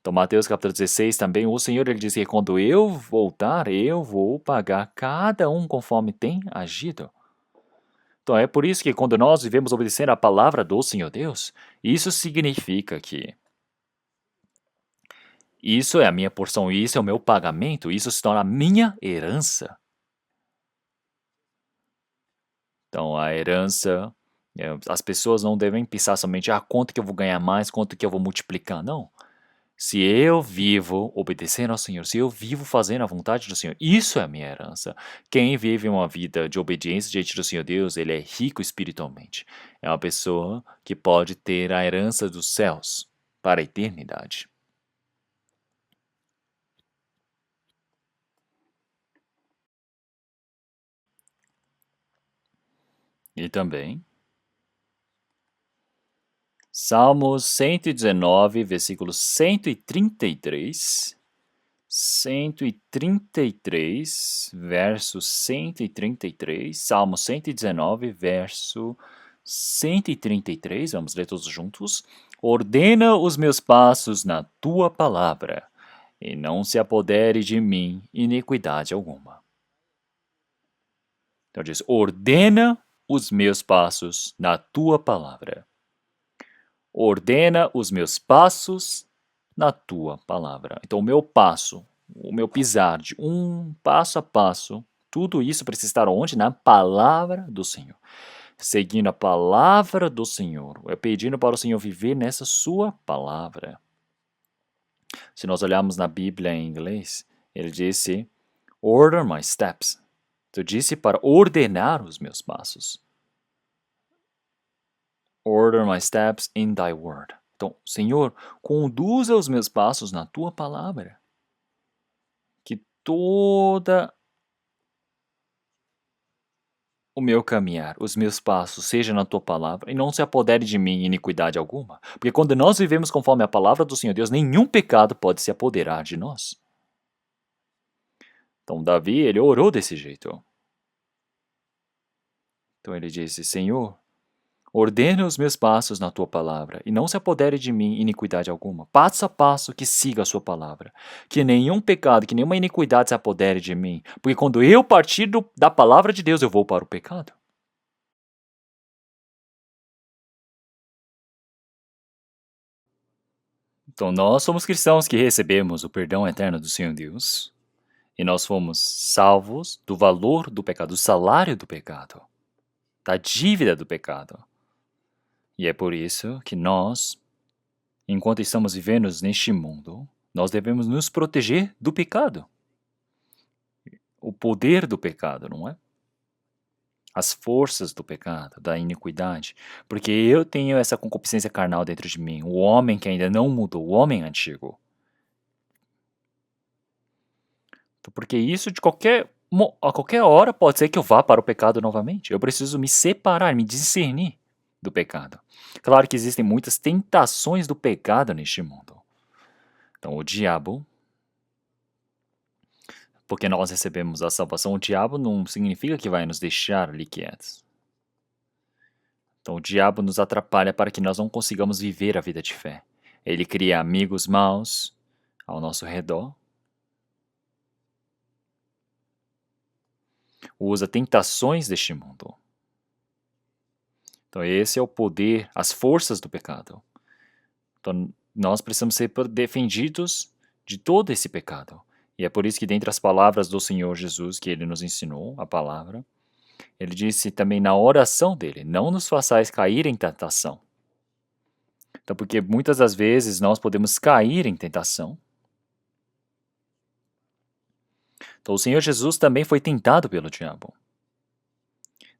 Speaker 1: Então, Mateus capítulo 16 também, o Senhor ele diz que quando eu voltar, eu vou pagar cada um conforme tem agido. Então é por isso que quando nós vivemos obedecendo a palavra do Senhor Deus, isso significa que isso é a minha porção, isso é o meu pagamento, isso se torna a minha herança. Então a herança, as pessoas não devem pensar somente, quanto que eu vou ganhar mais, quanto que eu vou multiplicar, não. Se eu vivo obedecendo ao Senhor, se eu vivo fazendo a vontade do Senhor, isso é a minha herança. Quem vive uma vida de obediência diante do Senhor Deus, ele é rico espiritualmente. É uma pessoa que pode ter a herança dos céus para a eternidade. E também, Salmos 119, versículo 133. 133, verso 133, Salmo 119, verso 133, vamos ler todos juntos. Ordena os meus passos na tua palavra, e não se apodere de mim iniquidade alguma. Então diz, ordena os meus passos na tua palavra. Ordena os meus passos na tua palavra. Então o meu passo, o meu pisar de um passo a passo, tudo isso precisa estar onde? Na palavra do Senhor. Seguindo a palavra do Senhor. É pedindo para o Senhor viver nessa sua palavra. Se nós olharmos na Bíblia em inglês, ele disse, order my steps. Então disse para ordenar os meus passos. Order my steps in thy word. Então, Senhor, conduza os meus passos na tua palavra. Que toda o meu caminhar, os meus passos, seja na tua palavra e não se apodere de mim iniquidade alguma. Porque quando nós vivemos conforme a palavra do Senhor Deus, nenhum pecado pode se apoderar de nós. Então, Davi, ele orou desse jeito. Então, ele disse, Senhor, ordena os meus passos na tua palavra, e não se apodere de mim iniquidade alguma. Passo a passo que siga a sua palavra. Que nenhum pecado, que nenhuma iniquidade se apodere de mim. Porque quando eu partir da palavra de Deus, eu vou para o pecado. Então nós somos cristãos que recebemos o perdão eterno do Senhor Deus. E nós fomos salvos do valor do pecado, do salário do pecado. Da dívida do pecado. E é por isso que nós, enquanto estamos vivendo neste mundo, nós devemos nos proteger do pecado. O poder do pecado, não é? As forças do pecado, da iniquidade. Porque eu tenho essa concupiscência carnal dentro de mim. O homem que ainda não mudou, o homem antigo. Porque isso a qualquer hora pode ser que eu vá para o pecado novamente. Eu preciso me separar, me discernir do pecado. Claro que existem muitas tentações do pecado neste mundo. Então o diabo, porque nós recebemos a salvação, o diabo não significa que vai nos deixar ali quietos. Então o diabo nos atrapalha para que nós não consigamos viver a vida de fé. Ele cria amigos maus ao nosso redor. Usa tentações deste mundo. Então esse é o poder, as forças do pecado. Então nós precisamos ser defendidos de todo esse pecado. E é por isso que dentre as palavras do Senhor Jesus, que Ele nos ensinou, a palavra, Ele disse também na oração dele, não nos façais cair em tentação. Então porque muitas das vezes nós podemos cair em tentação. Então o Senhor Jesus também foi tentado pelo diabo.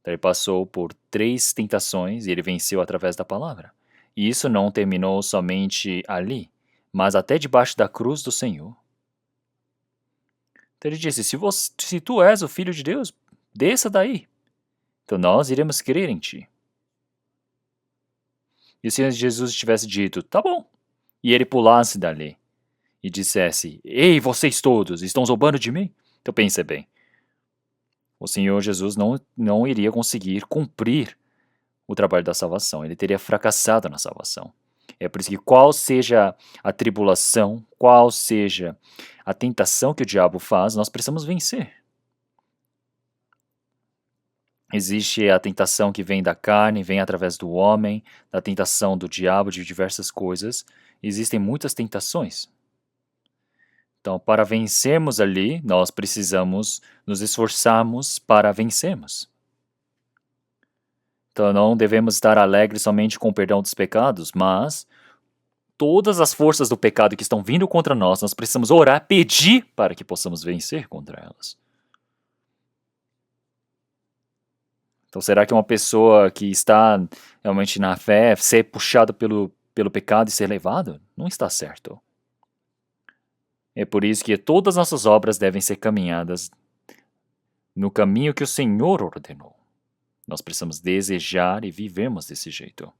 Speaker 1: Então, ele passou por 3 tentações e ele venceu através da palavra. E isso não terminou somente ali, mas até debaixo da cruz do Senhor. Então ele disse, se tu és o Filho de Deus, desça daí. Então nós iremos crer em ti. E se Jesus tivesse dito, tá bom, e ele pulasse dali e dissesse, ei, vocês todos, estão zombando de mim? Então pense bem, o Senhor Jesus não iria conseguir cumprir o trabalho da salvação. Ele teria fracassado na salvação. É por isso que qual seja a tribulação, qual seja a tentação que o diabo faz, nós precisamos vencer. Existe a tentação que vem da carne, vem através do homem, da tentação do diabo, de diversas coisas. Existem muitas tentações. Então, para vencermos ali, nós precisamos nos esforçarmos para vencermos. Então, não devemos estar alegres somente com o perdão dos pecados, mas todas as forças do pecado que estão vindo contra nós, nós precisamos orar, pedir para que possamos vencer contra elas. Então, será que uma pessoa que está realmente na fé, ser puxado pelo pecado e ser levado? Não está certo. É por isso que todas as nossas obras devem ser caminhadas no caminho que o Senhor ordenou. Nós precisamos desejar e vivermos desse jeito.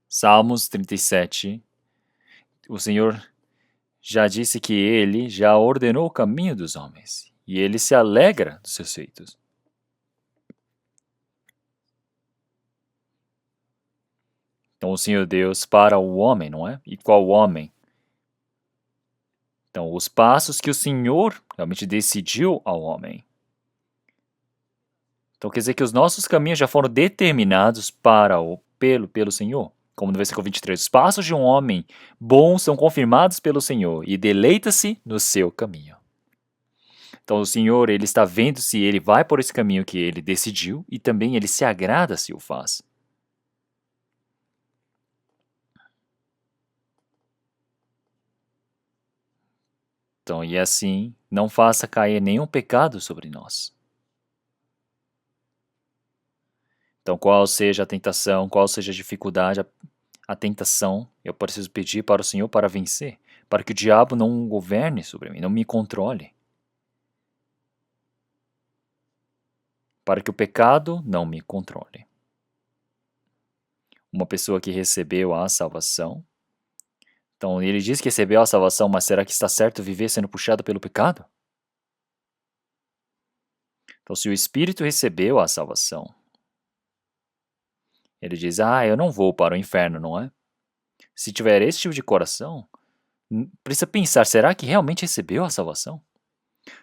Speaker 1: Salmos 37. O Senhor já disse que Ele já ordenou o caminho dos homens. E Ele se alegra dos seus feitos. Então o Senhor Deus para o homem, não é? E qual homem Então, os passos que o Senhor realmente decidiu ao homem. Então, quer dizer que os nossos caminhos já foram determinados pelo Senhor. Como no versículo 23, os passos de um homem bom são confirmados pelo Senhor e deleita-se no seu caminho. Então, o Senhor, ele está vendo se ele vai por esse caminho que ele decidiu e também ele se agrada se o faz. Então, e assim, não faça cair nenhum pecado sobre nós. Então, qual seja a tentação, qual seja a dificuldade, a tentação, eu preciso pedir para o Senhor para vencer, para que o diabo não governe sobre mim, não me controle. Para que o pecado não me controle. Uma pessoa que recebeu a salvação, então ele diz que recebeu a salvação, mas será que está certo viver sendo puxado pelo pecado? Então, se o Espírito recebeu a salvação, ele diz, eu não vou para o inferno, não é? Se tiver esse tipo de coração, precisa pensar, será que realmente recebeu a salvação?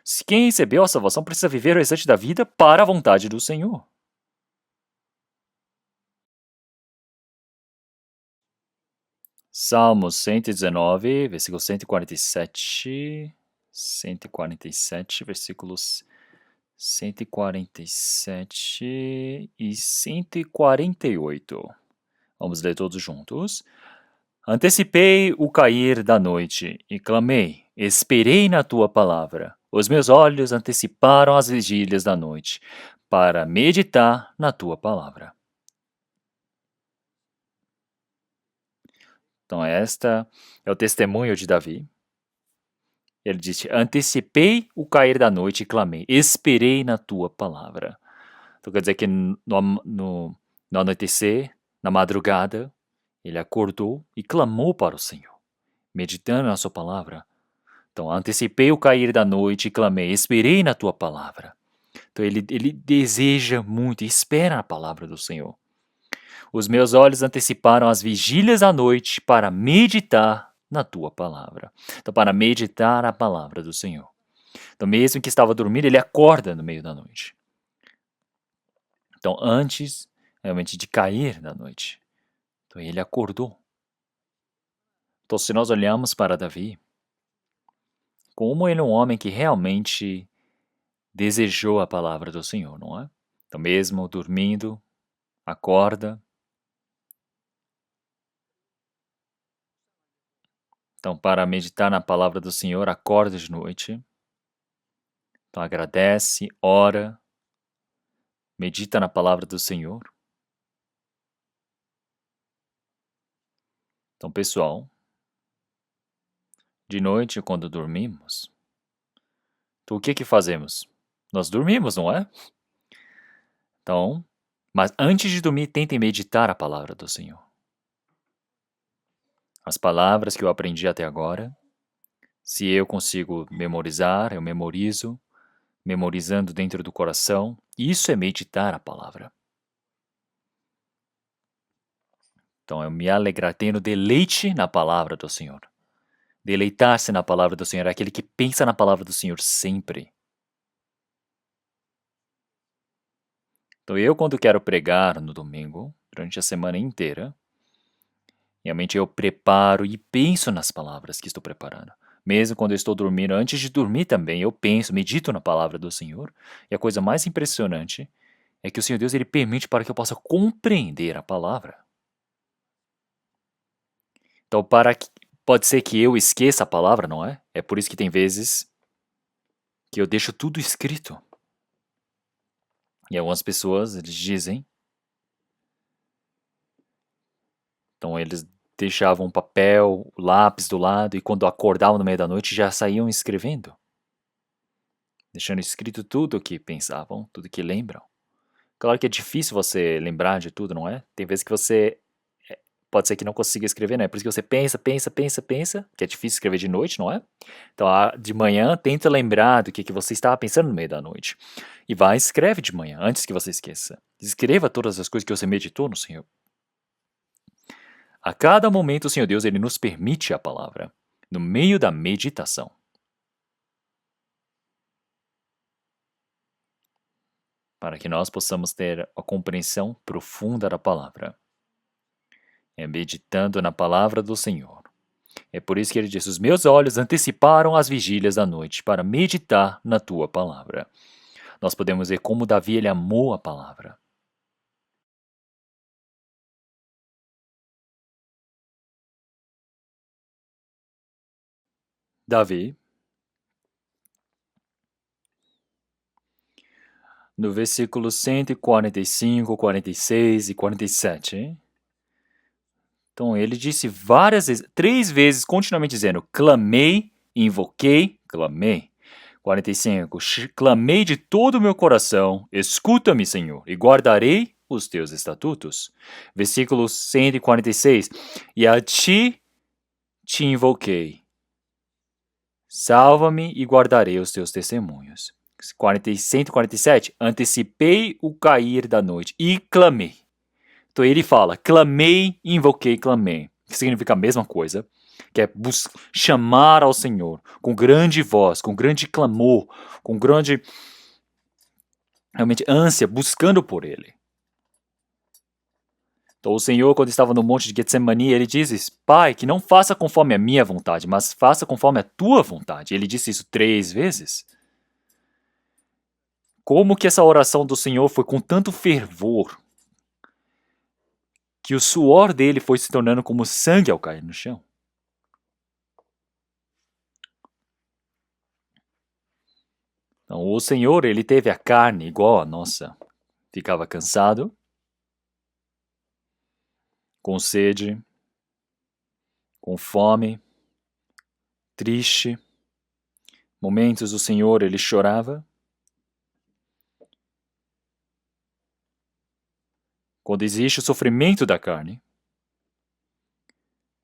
Speaker 1: Se quem recebeu a salvação precisa viver o restante da vida para a vontade do Senhor. Salmos 119, versículo 147, 147, versículos 147 e 148. Vamos ler todos juntos. Antecipei o cair da noite e clamei, esperei na tua palavra. Os meus olhos anteciparam as vigílias da noite para meditar na tua palavra. Então, esta é o testemunho de Davi. Ele disse: antecipei o cair da noite e clamei, esperei na tua palavra. Então, quer dizer que no anoitecer, na madrugada, ele acordou e clamou para o Senhor, meditando na sua palavra. Então, antecipei o cair da noite e clamei, esperei na tua palavra. Então, ele deseja muito e espera a palavra do Senhor. Os meus olhos anteciparam as vigílias da noite para meditar na tua palavra. Então, para meditar a palavra do Senhor. Então, mesmo que estava dormindo, ele acorda no meio da noite. Então, antes realmente de cair da noite, então ele acordou. Então, se nós olhamos para Davi, como ele é um homem que realmente desejou a palavra do Senhor, não é? Então, mesmo dormindo, acorda. Então, para meditar na palavra do Senhor, acorda de noite. Então, agradece, ora, medita na palavra do Senhor. Então, pessoal, de noite, quando dormimos, então o que fazemos? Nós dormimos, não é? Então, mas antes de dormir, tentem meditar a palavra do Senhor. As palavras que eu aprendi até agora, se eu consigo memorizar, eu memorizo, memorizando dentro do coração, isso é meditar a palavra. Então, eu me alegrar, tendo deleite na palavra do Senhor. Deleitar-se na palavra do Senhor é aquele que pensa na palavra do Senhor sempre. Então, eu quando quero pregar no domingo, durante a semana inteira, realmente eu preparo e penso nas palavras que estou preparando. Mesmo quando eu estou dormindo, antes de dormir também, eu penso, medito na palavra do Senhor. E a coisa mais impressionante é que o Senhor Deus ele permite para que eu possa compreender a palavra. Então, pode ser que eu esqueça a palavra, não é? É por isso que tem vezes que eu deixo tudo escrito. E algumas pessoas, eles dizem, então eles deixavam um papel, lápis do lado e quando acordavam no meio da noite já saíam escrevendo. Deixando escrito tudo o que pensavam, tudo o que lembram. Claro que é difícil você lembrar de tudo, não é? Tem vezes que você pode ser que não consiga escrever, né? Por isso que você pensa, que é difícil escrever de noite, não é? Então, de manhã, tenta lembrar do que você estava pensando no meio da noite. E vai e escreve de manhã, antes que você esqueça. Escreva todas as coisas que você meditou no Senhor. A cada momento, o Senhor Deus, ele nos permite a palavra, no meio da meditação. para que nós possamos ter a compreensão profunda da palavra. É meditando na palavra do Senhor. É por isso que ele diz: os meus olhos anteciparam as vigílias da noite para meditar na tua palavra. Nós podemos ver como Davi ele amou a palavra. Davi, no versículo 145, 46 e 47, então ele disse várias vezes, 3 vezes, continuamente dizendo: clamei, invoquei, clamei. 45, clamei de todo o meu coração, escuta-me, Senhor, e guardarei os teus estatutos. Versículo 146, e a ti te invoquei. Salva-me e guardarei os teus testemunhos. 147, antecipei o cair da noite e clamei. Então ele fala, clamei, invoquei, clamei. Que significa a mesma coisa, que é chamar ao Senhor com grande voz, com grande clamor, com grande realmente ânsia, buscando por Ele. Então o Senhor, quando estava no monte de Getsemani, ele diz, Pai, que não faça conforme a minha vontade, mas faça conforme a tua vontade. Ele disse isso 3 vezes. Como que essa oração do Senhor foi com tanto fervor, que o suor dele foi se tornando como sangue ao cair no chão. Então, o Senhor, ele teve a carne igual a nossa. Ficava cansado, com sede, com fome, triste. Momentos o Senhor, ele chorava. Quando existe o sofrimento da carne,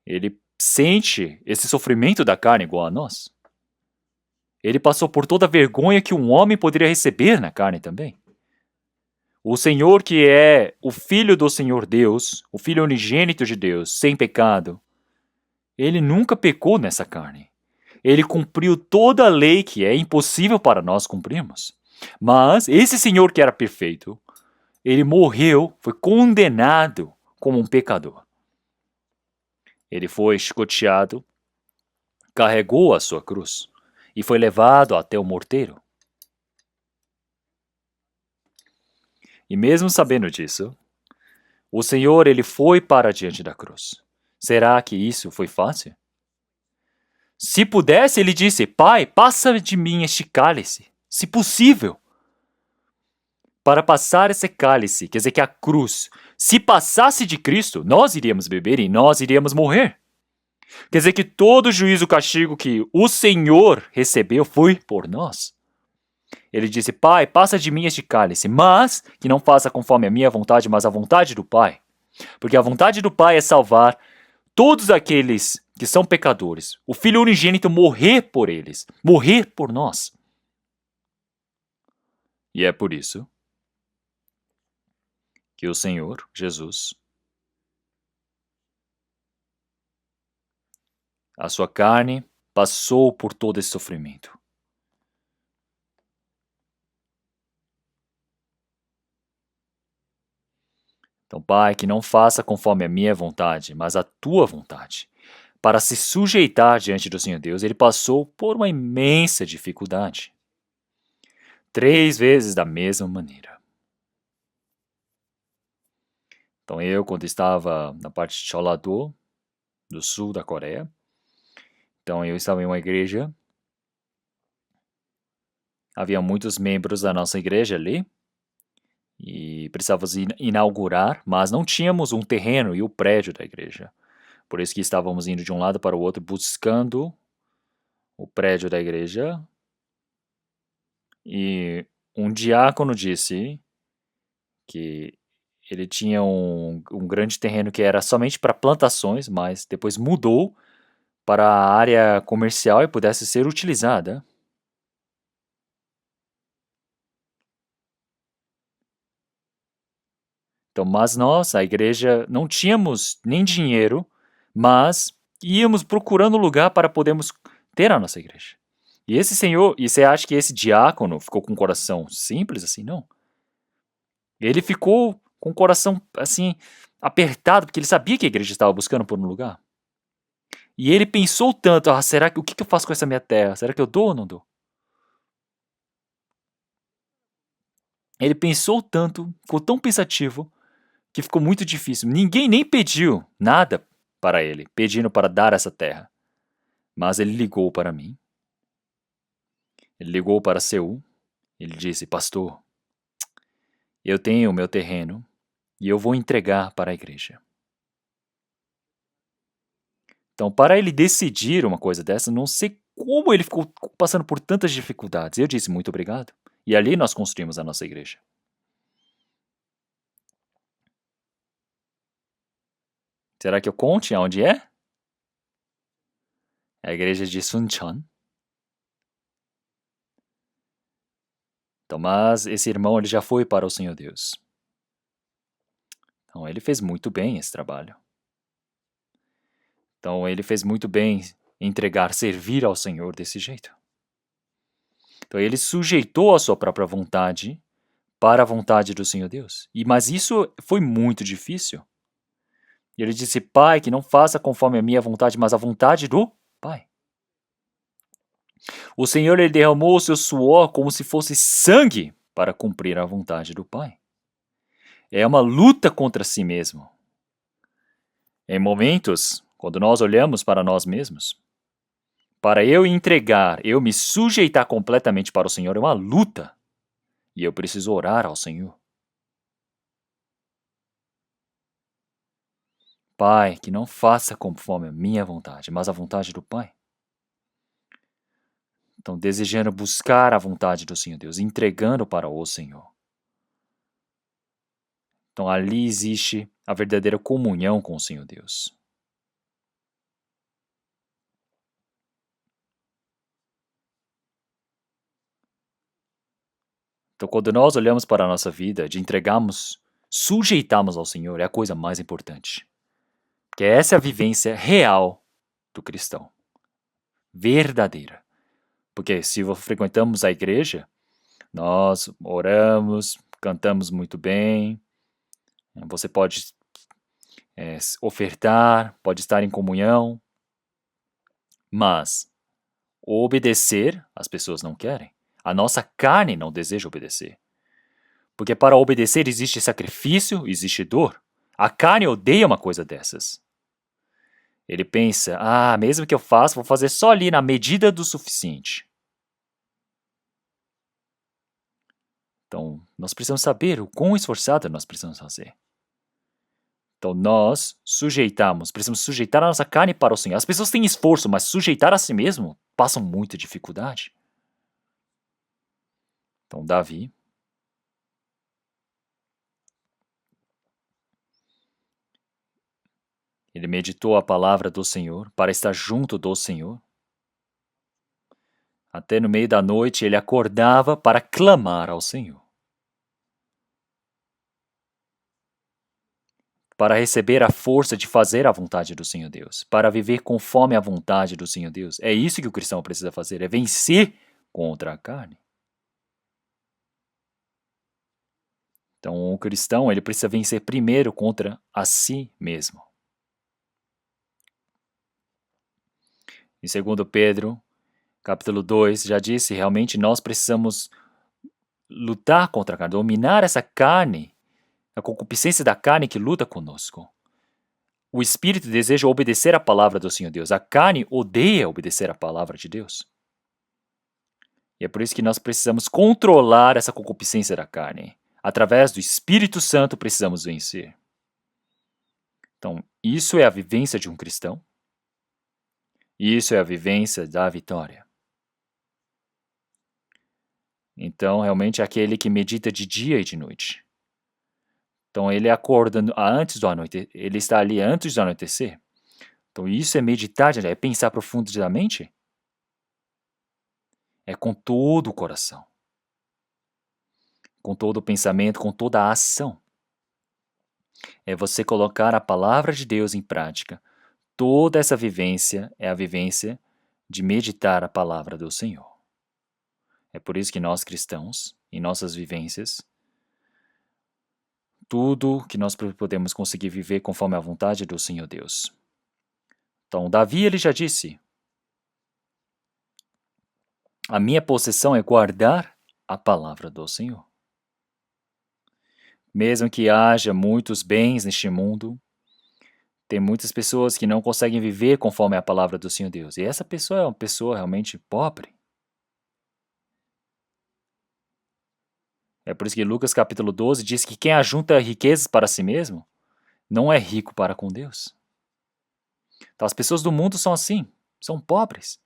Speaker 1: ele sente esse sofrimento da carne igual a nós. Ele passou por toda a vergonha que um homem poderia receber na carne também. O Senhor, que é o Filho do Senhor Deus, o Filho unigênito de Deus, sem pecado, ele nunca pecou nessa carne. Ele cumpriu toda a lei que é impossível para nós cumprirmos. Mas esse Senhor que era perfeito, ele morreu, foi condenado como um pecador. Ele foi chicoteado, carregou a sua cruz e foi levado até o morteiro. E mesmo sabendo disso, o Senhor ele foi para diante da cruz. Será que isso foi fácil? Se pudesse, ele disse, Pai, passa de mim este cálice, se possível. Para passar esse cálice, quer dizer que a cruz, se passasse de Cristo, nós iríamos beber e nós iríamos morrer. Quer dizer que todo o juízo, o castigo que o Senhor recebeu foi por nós. Ele disse, Pai, passa de mim este cálice, mas que não faça conforme a minha vontade, mas a vontade do Pai. Porque a vontade do Pai é salvar todos aqueles que são pecadores. O Filho unigênito morrer por eles, morrer por nós. E é por isso que o Senhor, Jesus, a sua carne passou por todo esse sofrimento. Então, Pai, que não faça conforme a minha vontade, mas a tua vontade. Para se sujeitar diante do Senhor Deus, ele passou por uma imensa dificuldade. 3 vezes da mesma maneira. Então, eu, quando estava na parte de Jeollado, do sul da Coreia, então eu estava em uma igreja, havia muitos membros da nossa igreja ali, e precisávamos inaugurar, mas não tínhamos um terreno e o prédio da igreja. Por isso que estávamos indo de um lado para o outro buscando o prédio da igreja. E um diácono disse que ele tinha um grande terreno que era somente para plantações, mas depois mudou para a área comercial e pudesse ser utilizada. Então, mas nós, a igreja, não tínhamos nem dinheiro, mas íamos procurando lugar para podermos ter a nossa igreja. E esse senhor, e você acha que esse diácono ficou com um coração simples assim? Não. Ele ficou com o coração assim apertado, porque ele sabia que a igreja estava buscando por um lugar. E ele pensou tanto, será que o que eu faço com essa minha terra? Será que eu dou ou não dou? Ele pensou tanto, ficou tão pensativo, que ficou muito difícil. Ninguém nem pediu nada para ele, pedindo para dar essa terra. Mas ele ligou para mim. Ele ligou para Seul. Ele disse: Pastor, eu tenho o meu terreno e eu vou entregar para a igreja. Então, para ele decidir uma coisa dessa, não sei como ele ficou passando por tantas dificuldades. Eu disse: muito obrigado. E ali nós construímos a nossa igreja. Será que eu conte aonde é? É a igreja de Suncheon. Então, mas esse irmão ele já foi para o Senhor Deus. Então, ele fez muito bem esse trabalho. Então, ele fez muito bem entregar, servir ao Senhor desse jeito. Então, ele sujeitou a sua própria vontade para a vontade do Senhor Deus. Mas isso foi muito difícil. E ele disse: Pai, que não faça conforme a minha vontade, mas a vontade do Pai. O Senhor ele derramou o seu suor como se fosse sangue para cumprir a vontade do Pai. É uma luta contra si mesmo. Em momentos, quando nós olhamos para nós mesmos, para eu entregar, eu me sujeitar completamente para o Senhor é uma luta. E eu preciso orar ao Senhor. Pai, que não faça conforme a minha vontade, mas a vontade do Pai. Então, desejando buscar a vontade do Senhor Deus, entregando para o Senhor. Então, ali existe a verdadeira comunhão com o Senhor Deus. Então, quando nós olhamos para a nossa vida, de entregarmos, sujeitarmos ao Senhor, é a coisa mais importante. Porque essa é a vivência real do cristão. Verdadeira. Porque se frequentamos a igreja, nós oramos, cantamos muito bem, você pode ofertar, pode estar em comunhão, mas obedecer as pessoas não querem. A nossa carne não deseja obedecer. Porque para obedecer existe sacrifício, existe dor. A carne odeia uma coisa dessas. Ele pensa, mesmo que eu faça, vou fazer só ali na medida do suficiente. Então, nós precisamos saber o quão esforçado nós precisamos fazer. Então, nós precisamos sujeitar a nossa carne para o Senhor. As pessoas têm esforço, mas sujeitar a si mesmo passam muita dificuldade. Então, Davi, ele meditou a palavra do Senhor para estar junto do Senhor. Até no meio da noite ele acordava para clamar ao Senhor. Para receber a força de fazer a vontade do Senhor Deus, para viver conforme a vontade do Senhor Deus. É isso que o cristão precisa fazer, é vencer contra a carne. Então, o cristão ele precisa vencer primeiro contra a si mesmo. Em 2 Pedro, capítulo 2, já disse, realmente nós precisamos lutar contra a carne, dominar essa carne, a concupiscência da carne que luta conosco. O espírito deseja obedecer a palavra do Senhor Deus. A carne odeia obedecer a palavra de Deus. E é por isso que nós precisamos controlar essa concupiscência da carne. Através do Espírito Santo precisamos vencer. Então, isso é a vivência de um cristão. Isso é a vivência da vitória. Então, realmente, é aquele que medita de dia e de noite. Então, ele acorda antes do anoitecer, ele está ali antes do anoitecer. Então, isso é meditar, é pensar profundamente. É com todo o coração. Com todo o pensamento, com toda a ação. É você colocar a palavra de Deus em prática. Toda essa vivência é a vivência de meditar a palavra do Senhor. É por isso que nós cristãos, em nossas vivências, tudo que nós podemos conseguir viver conforme a vontade do Senhor Deus. Então, Davi, ele já disse, a minha possessão é guardar a palavra do Senhor. Mesmo que haja muitos bens neste mundo, tem muitas pessoas que não conseguem viver conforme a palavra do Senhor Deus. E essa pessoa é uma pessoa realmente pobre. É por isso que Lucas capítulo 12 diz que quem ajunta riquezas para si mesmo não é rico para com Deus. Então as pessoas do mundo são assim, são pobres.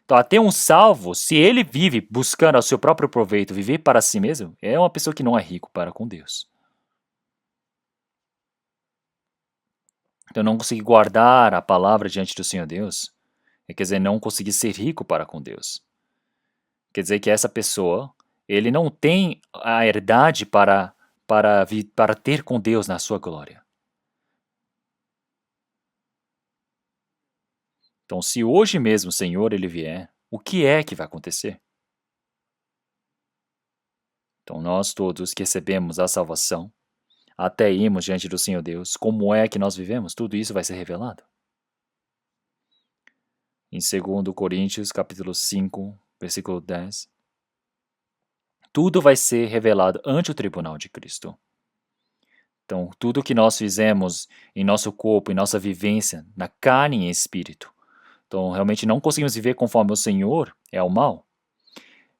Speaker 1: Então até um salvo, se ele vive buscando ao seu próprio proveito, viver para si mesmo, é uma pessoa que não é rico para com Deus. Então não conseguir guardar a palavra diante do Senhor Deus, quer dizer, não conseguir ser rico para com Deus. Quer dizer que essa pessoa, ele não tem a herdade para ter com Deus na sua glória. Então, se hoje mesmo o Senhor ele vier, o que é que vai acontecer? Então, nós todos que recebemos a salvação, até irmos diante do Senhor Deus, como é que nós vivemos? Tudo isso vai ser revelado. Em 2 Coríntios, capítulo 5, versículo 10, tudo vai ser revelado ante o tribunal de Cristo. Então, tudo que nós fizemos em nosso corpo, em nossa vivência, na carne e espírito, então realmente não conseguimos viver conforme o Senhor, é o mal.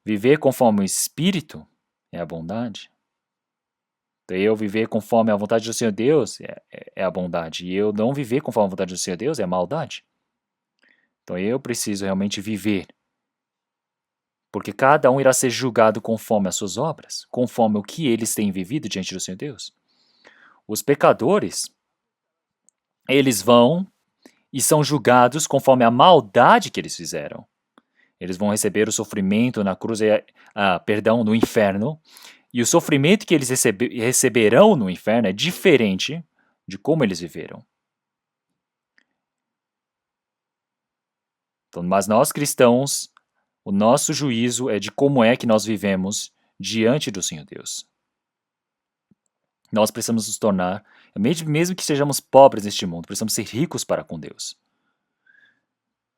Speaker 1: Viver conforme o Espírito é a bondade. Então, eu viver conforme a vontade do Senhor Deus é a bondade. E eu não viver conforme a vontade do Senhor Deus é a maldade. Então eu preciso realmente viver. Porque cada um irá ser julgado conforme as suas obras, conforme o que eles têm vivido diante do Senhor Deus. Os pecadores, eles vão e são julgados conforme a maldade que eles fizeram. Eles vão receber o sofrimento na cruz, no inferno, e o sofrimento que eles receberão no inferno é diferente de como eles viveram. Então, mas nós cristãos, o nosso juízo é de como é que nós vivemos diante do Senhor Deus. Nós precisamos nos tornar, mesmo que sejamos pobres neste mundo, precisamos ser ricos para com Deus.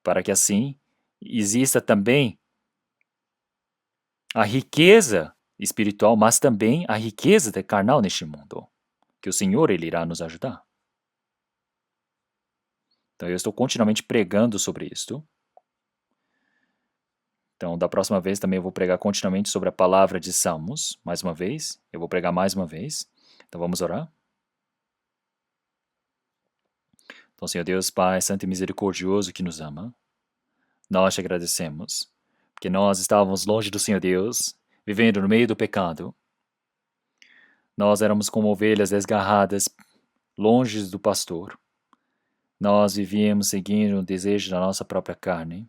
Speaker 1: Para que assim exista também a riqueza espiritual, mas também a riqueza carnal neste mundo, que o Senhor ele irá nos ajudar. Então eu estou continuamente pregando sobre isto. Então da próxima vez também eu vou pregar continuamente sobre a palavra de Salmos, mais uma vez. Eu vou pregar mais uma vez. Então vamos orar? Então, Senhor Deus, Pai, Santo e Misericordioso que nos ama, nós te agradecemos, porque nós estávamos longe do Senhor Deus, vivendo no meio do pecado. Nós éramos como ovelhas desgarradas, longe do pastor. Nós vivíamos seguindo o desejo da nossa própria carne.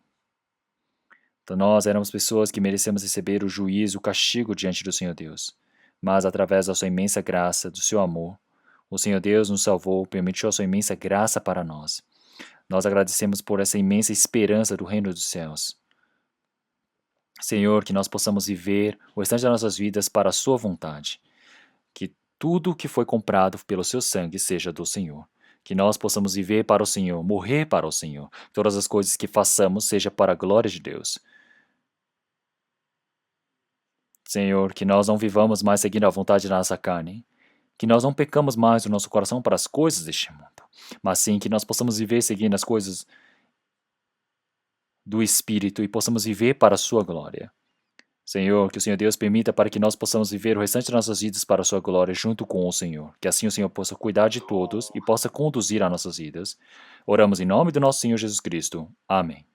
Speaker 1: Então nós éramos pessoas que merecemos receber o juízo, o castigo diante do Senhor Deus. Mas através da sua imensa graça, do seu amor, o Senhor Deus nos salvou, permitiu a sua imensa graça para nós. Nós agradecemos por essa imensa esperança do reino dos céus. Senhor, que nós possamos viver o restante das nossas vidas para a sua vontade. Que tudo que foi comprado pelo seu sangue seja do Senhor. Que nós possamos viver para o Senhor, morrer para o Senhor. Todas as coisas que façamos seja para a glória de Deus. Senhor, que nós não vivamos mais seguindo a vontade da nossa carne. Que nós não pecamos mais o nosso coração para as coisas deste mundo. Mas sim que nós possamos viver seguindo as coisas do Espírito e possamos viver para a sua glória. Senhor, que o Senhor Deus permita para que nós possamos viver o restante das nossas vidas para a sua glória junto com o Senhor. Que assim o Senhor possa cuidar de todos e possa conduzir as nossas vidas. Oramos em nome do nosso Senhor Jesus Cristo. Amém.